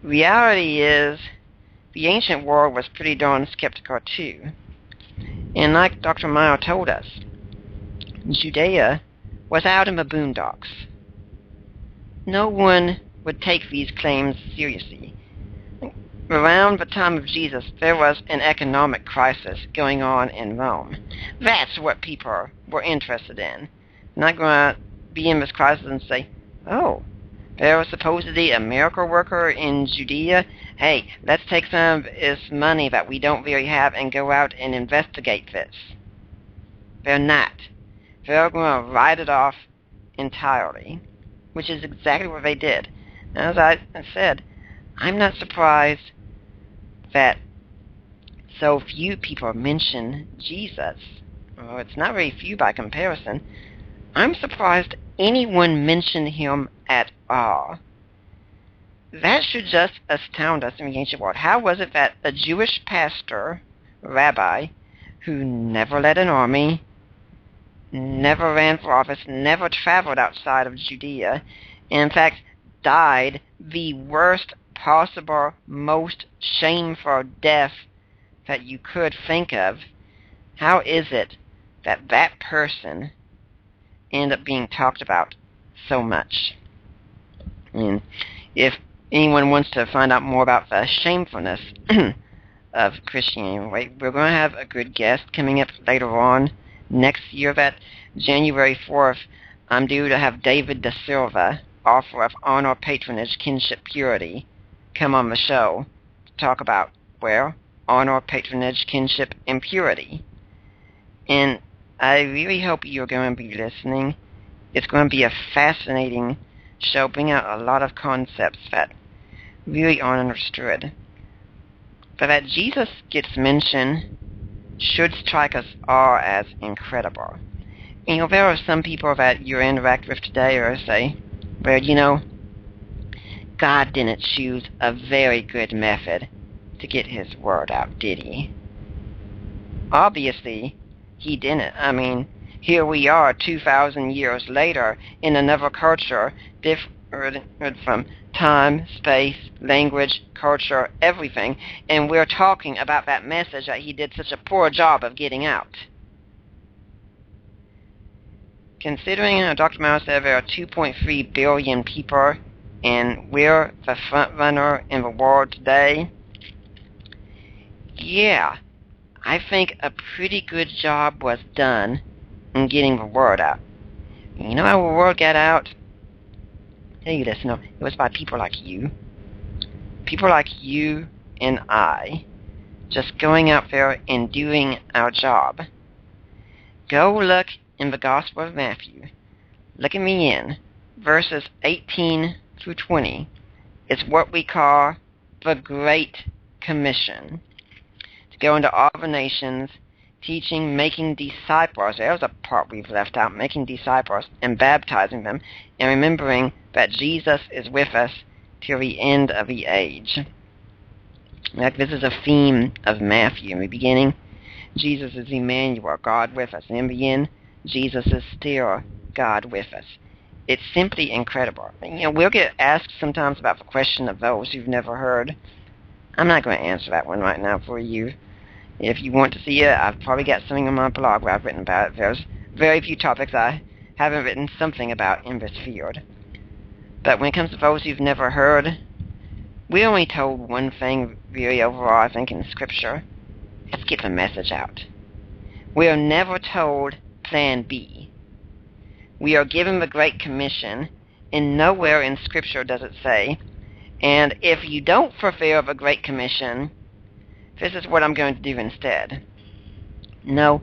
Reality is, the ancient world was pretty darn skeptical too. And like Dr. Maier told us, Judea was out in the boondocks. No one would take these claims seriously. Around the time of Jesus, there was an economic crisis going on in Rome. That's what people were interested in. Not going to be in this crisis and say, oh, there was supposedly a miracle worker in Judea. Hey, let's take some of this money that we don't really have and go out and investigate this. They're not. They're going to write it off entirely, which is exactly what they did. As I said, I'm not surprised that so few people mention Jesus. Well, it's not very few by comparison. I'm surprised anyone mentioned him at all. That should just astound us in the ancient world. How was it that a Jewish pastor, rabbi, who never led an army, never ran for office, never traveled outside of Judea, and in fact died the worst possible, most shameful death that you could think of, how is it that that person ended up being talked about so much? And if anyone wants to find out more about the shamefulness of Christianity, we're going to have a good guest coming up later on next year. That January 4th, I'm due to have David Da Silva, author of Honor, Patronage, Kinship, Purity, come on the show to talk about, well, honor, patronage, kinship, and purity. And I really hope you're going to be listening. It's going to be a fascinating show, bring out a lot of concepts that really aren't understood. But that Jesus gets mentioned should strike us all as incredible. And there are some people that you interact with today who say, well, God didn't choose a very good method to get his word out, did he? Obviously, he didn't. I mean, here we are 2,000 years later in another culture, different from time, space, language, culture, everything, and we're talking about that message that he did such a poor job of getting out. Considering Dr. Maier said there are 2.3 billion people and we're the front runner in the world today, yeah, I think a pretty good job was done in getting the word out. You know how the word got out? Hey, listener, it was by people like you. People like you and I, just going out there and doing our job. Go look in the Gospel of Matthew. Look at me in verses 18 through 20. It's what we call the Great Commission. To go into all the nations, teaching, making disciples. There's a part we've left out, making disciples and baptizing them, and remembering that Jesus is with us till the end of the age. Like this is a theme of Matthew. In the beginning, Jesus is Emmanuel, God with us. And in the end, Jesus is still God with us. It's simply incredible. We'll get asked sometimes about the question of those who've never heard. I'm not going to answer that one right now for you. If you want to see it, I've probably got something on my blog where I've written about it. There's very few topics I haven't written something about in this field. But when it comes to those who've never heard, we're only told one thing really overall, I think, in Scripture. Let's get the message out. We are never told plan B. We are given the Great Commission, and nowhere in Scripture does it say, and if you don't fulfill the Great Commission, this is what I'm going to do instead. No,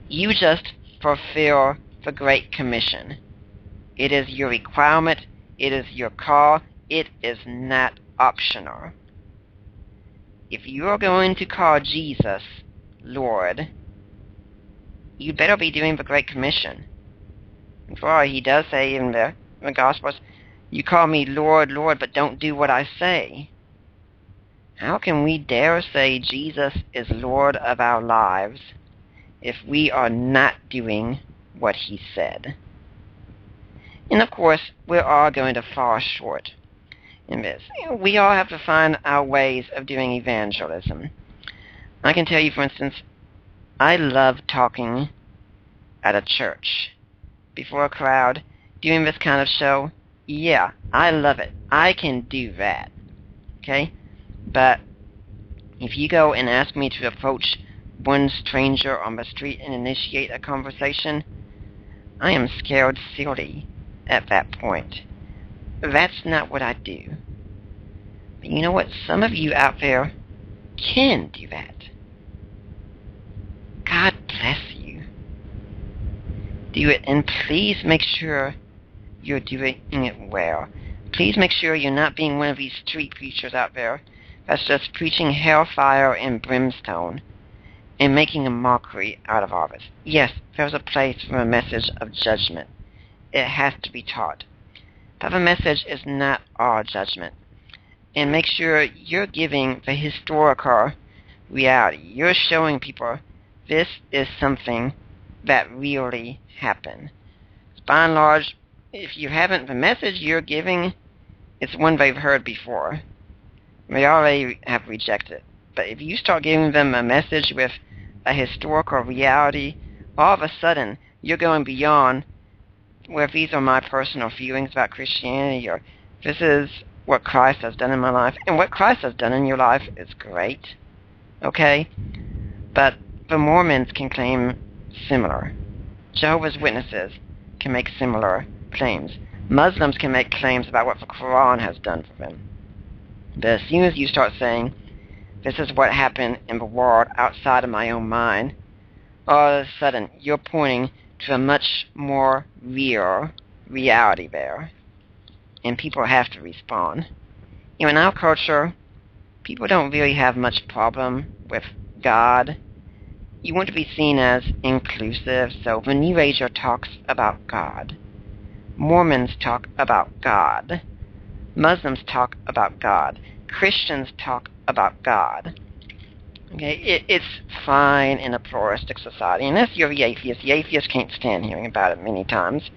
you just fulfill the Great Commission. It is your requirement. It is your call. It is not optional. If you are going to call Jesus Lord, you better be doing the Great Commission. For he does say in the Gospels, you call me Lord, Lord, but don't do what I say. How can we dare say Jesus is Lord of our lives if we are not doing what he said? And of course, we're all going to fall short in this. We all have to find our ways of doing evangelism. I can tell you, for instance, I love talking at a church before a crowd, doing this kind of show. Yeah, I love it. I can do that. Okay? But if you go and ask me to approach one stranger on the street and initiate a conversation, I am scared silly at that point. That's not what I do. But you know what? Some of you out there can do that. God bless you. Do it, and please make sure you're doing it well. Please make sure you're not being one of these street preachers out there that's just preaching hellfire and brimstone and making a mockery out of all this. Yes, there's a place for a message of judgment. It has to be taught. But the message is not all judgment. And make sure you're giving the historical reality. You're showing people this is something that really happened. By and large, if you haven't, the message you're giving, it's one they've heard before. They already have rejected it. But if you start giving them a message with a historical reality, all of a sudden you're going beyond where these are my personal feelings about Christianity, or this is what Christ has done in my life. And what Christ has done in your life is great. Okay? But the Mormons can claim similar. Jehovah's Witnesses can make similar claims. Muslims can make claims about what the Quran has done for them. But as soon as you start saying, this is what happened in the world outside of my own mind, all of a sudden you're pointing to a much more real reality there. And people have to respond. In our culture, people don't really have much problem with God. You want to be seen as inclusive, so the New Ager talks about God. Mormons talk about God. Muslims talk about God. Christians talk about God. Okay, it's fine in a pluralistic society. Unless you're the atheist can't stand hearing about it many times.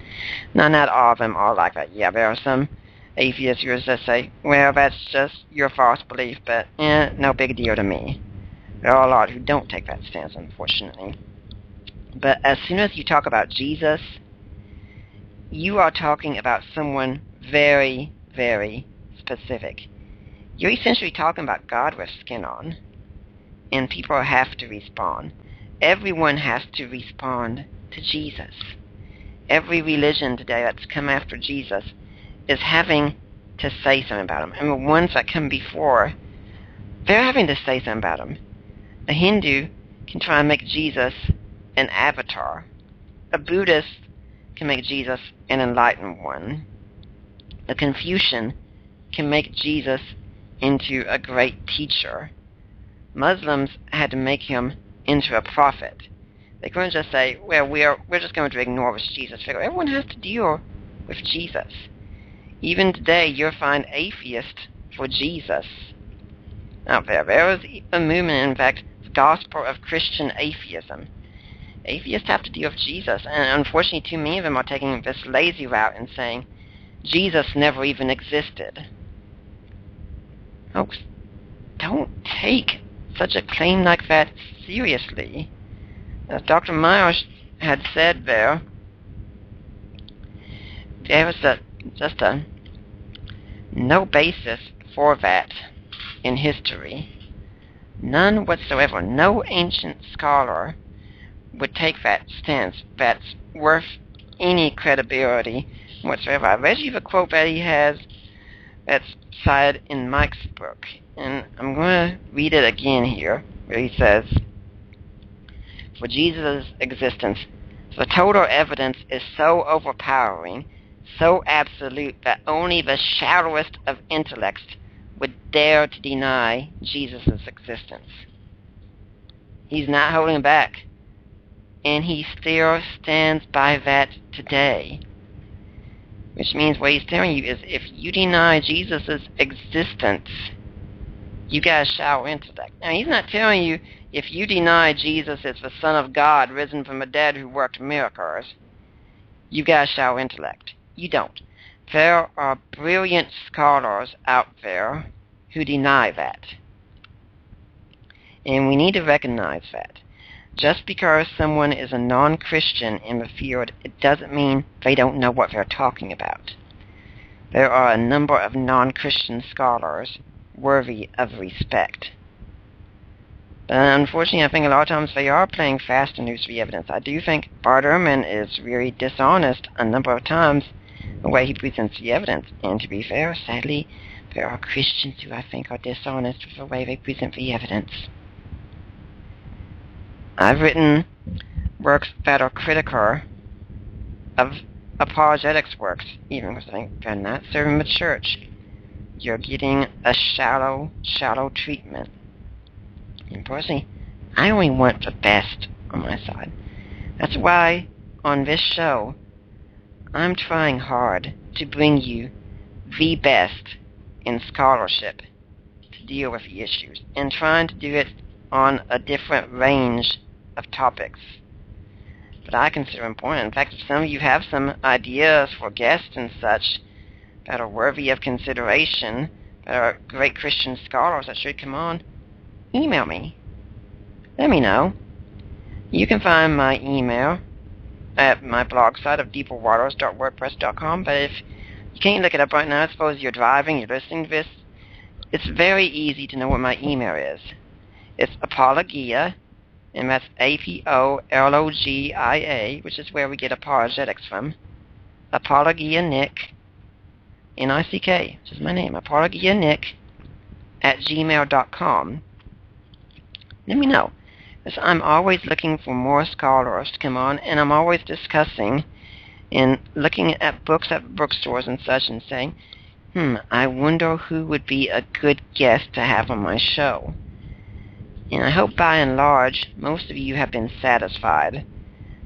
Now, not all of them are like that. Yeah, there are some atheists who just say, well, that's just your false belief, but no big deal to me. There are a lot who don't take that stance, unfortunately. But as soon as you talk about Jesus, you are talking about someone very, very specific. You're essentially talking about God with skin on. And people have to respond. Everyone has to respond to Jesus. Every religion today that's come after Jesus is having to say something about him. And the ones that come before, they're having to say something about him. A Hindu can try and make Jesus an avatar. A Buddhist can make Jesus an enlightened one. A Confucian can make Jesus into a great teacher. Muslims had to make him into a prophet. They couldn't just say, well, we're just going to ignore this Jesus figure. Everyone has to deal with Jesus. Even today, you'll find atheists for Jesus out there. There is a movement, in fact, the gospel of Christian atheism. Atheists have to deal with Jesus, and unfortunately too many of them are taking this lazy route and saying, Jesus never even existed. Folks, don't take such a claim like that seriously. As Dr. Maier had said there was just no basis for that in history. None whatsoever. No ancient scholar would take that stance that's worth any credibility whatsoever. I read you the quote that he has that's cited in Mike's book, and I'm going to read it again here, where he says, for Jesus' existence, the total evidence is so overpowering, so absolute, that only the shallowest of intellects would dare to deny Jesus' existence. He's not holding back, and he still stands by that today. Which means what he's telling you is, if you deny Jesus' existence, you got a shallow intellect. Now, he's not telling you if you deny Jesus is the Son of God risen from the dead who worked miracles, you got a shallow intellect. You don't. There are brilliant scholars out there who deny that. And we need to recognize that. Just because someone is a non-Christian in the field, it doesn't mean they don't know what they're talking about. There are a number of non-Christian scholars worthy of respect. But unfortunately, I think a lot of times they are playing fast and loose with the evidence. I do think Bart Ehrman is really dishonest a number of times the way he presents the evidence. And to be fair, sadly, there are Christians who I think are dishonest with the way they present the evidence. I've written works that are critical of apologetics works, even because I think they're not serving the church. You're getting a shallow treatment. And personally, I only want the best on my side. That's why, on this show, I'm trying hard to bring you the best in scholarship to deal with the issues, and trying to do it on a different range of topics that I consider important. In fact, if some of you have some ideas for guests and such that are worthy of consideration, that are great Christian scholars that should come on, email me. Let me know. You can find my email at my blog site of deeperwaters.wordpress.com, but if you can't look it up right now, I suppose you're driving, you're listening to this, it's very easy to know what my email is. It's apologia, and that's APOLOGIA, which is where we get apologetics from. Apologia Nick, N-I-C-K, which is my name, apologia Nick at gmail.com. Let me know, because I'm always looking for more scholars to come on, and I'm always discussing and looking at books at bookstores and such and saying, I wonder who would be a good guest to have on my show. And I hope by and large, most of you have been satisfied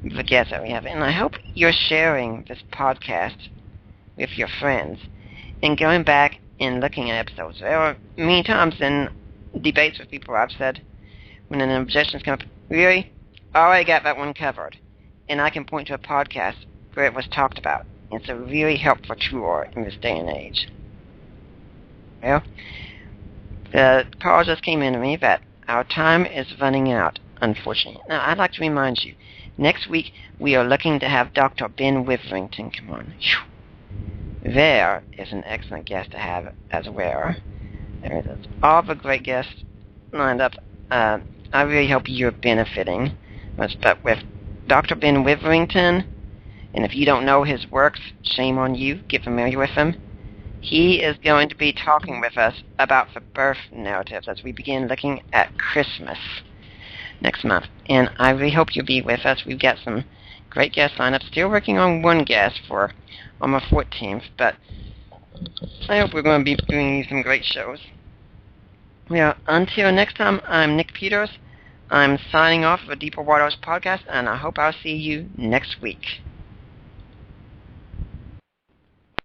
with the guests that we have. And I hope you're sharing this podcast with your friends and going back and looking at episodes. There are many times in debates with people I've said, when an objection comes up, really? I already got that one covered. And I can point to a podcast where it was talked about. It's a really helpful tool in this day and age. Well, the call just came in to me that our time is running out, unfortunately. Now, I'd like to remind you, next week we are looking to have Dr. Ben Witherington come on. Whew. There is an excellent guest to have as well. There is all the great guests lined up. I really hope you're benefiting. But with Dr. Ben Witherington, and if you don't know his works, shame on you. Get familiar with him. He is going to be talking with us about the birth narratives as we begin looking at Christmas next month. And I really hope you'll be with us. We've got some great guest lineup. Still working on one guest on the 14th, but I hope we're going to be bringing you some great shows. Well, until next time, I'm Nick Peters. I'm signing off of the Deeper Waters podcast, and I hope I'll see you next week.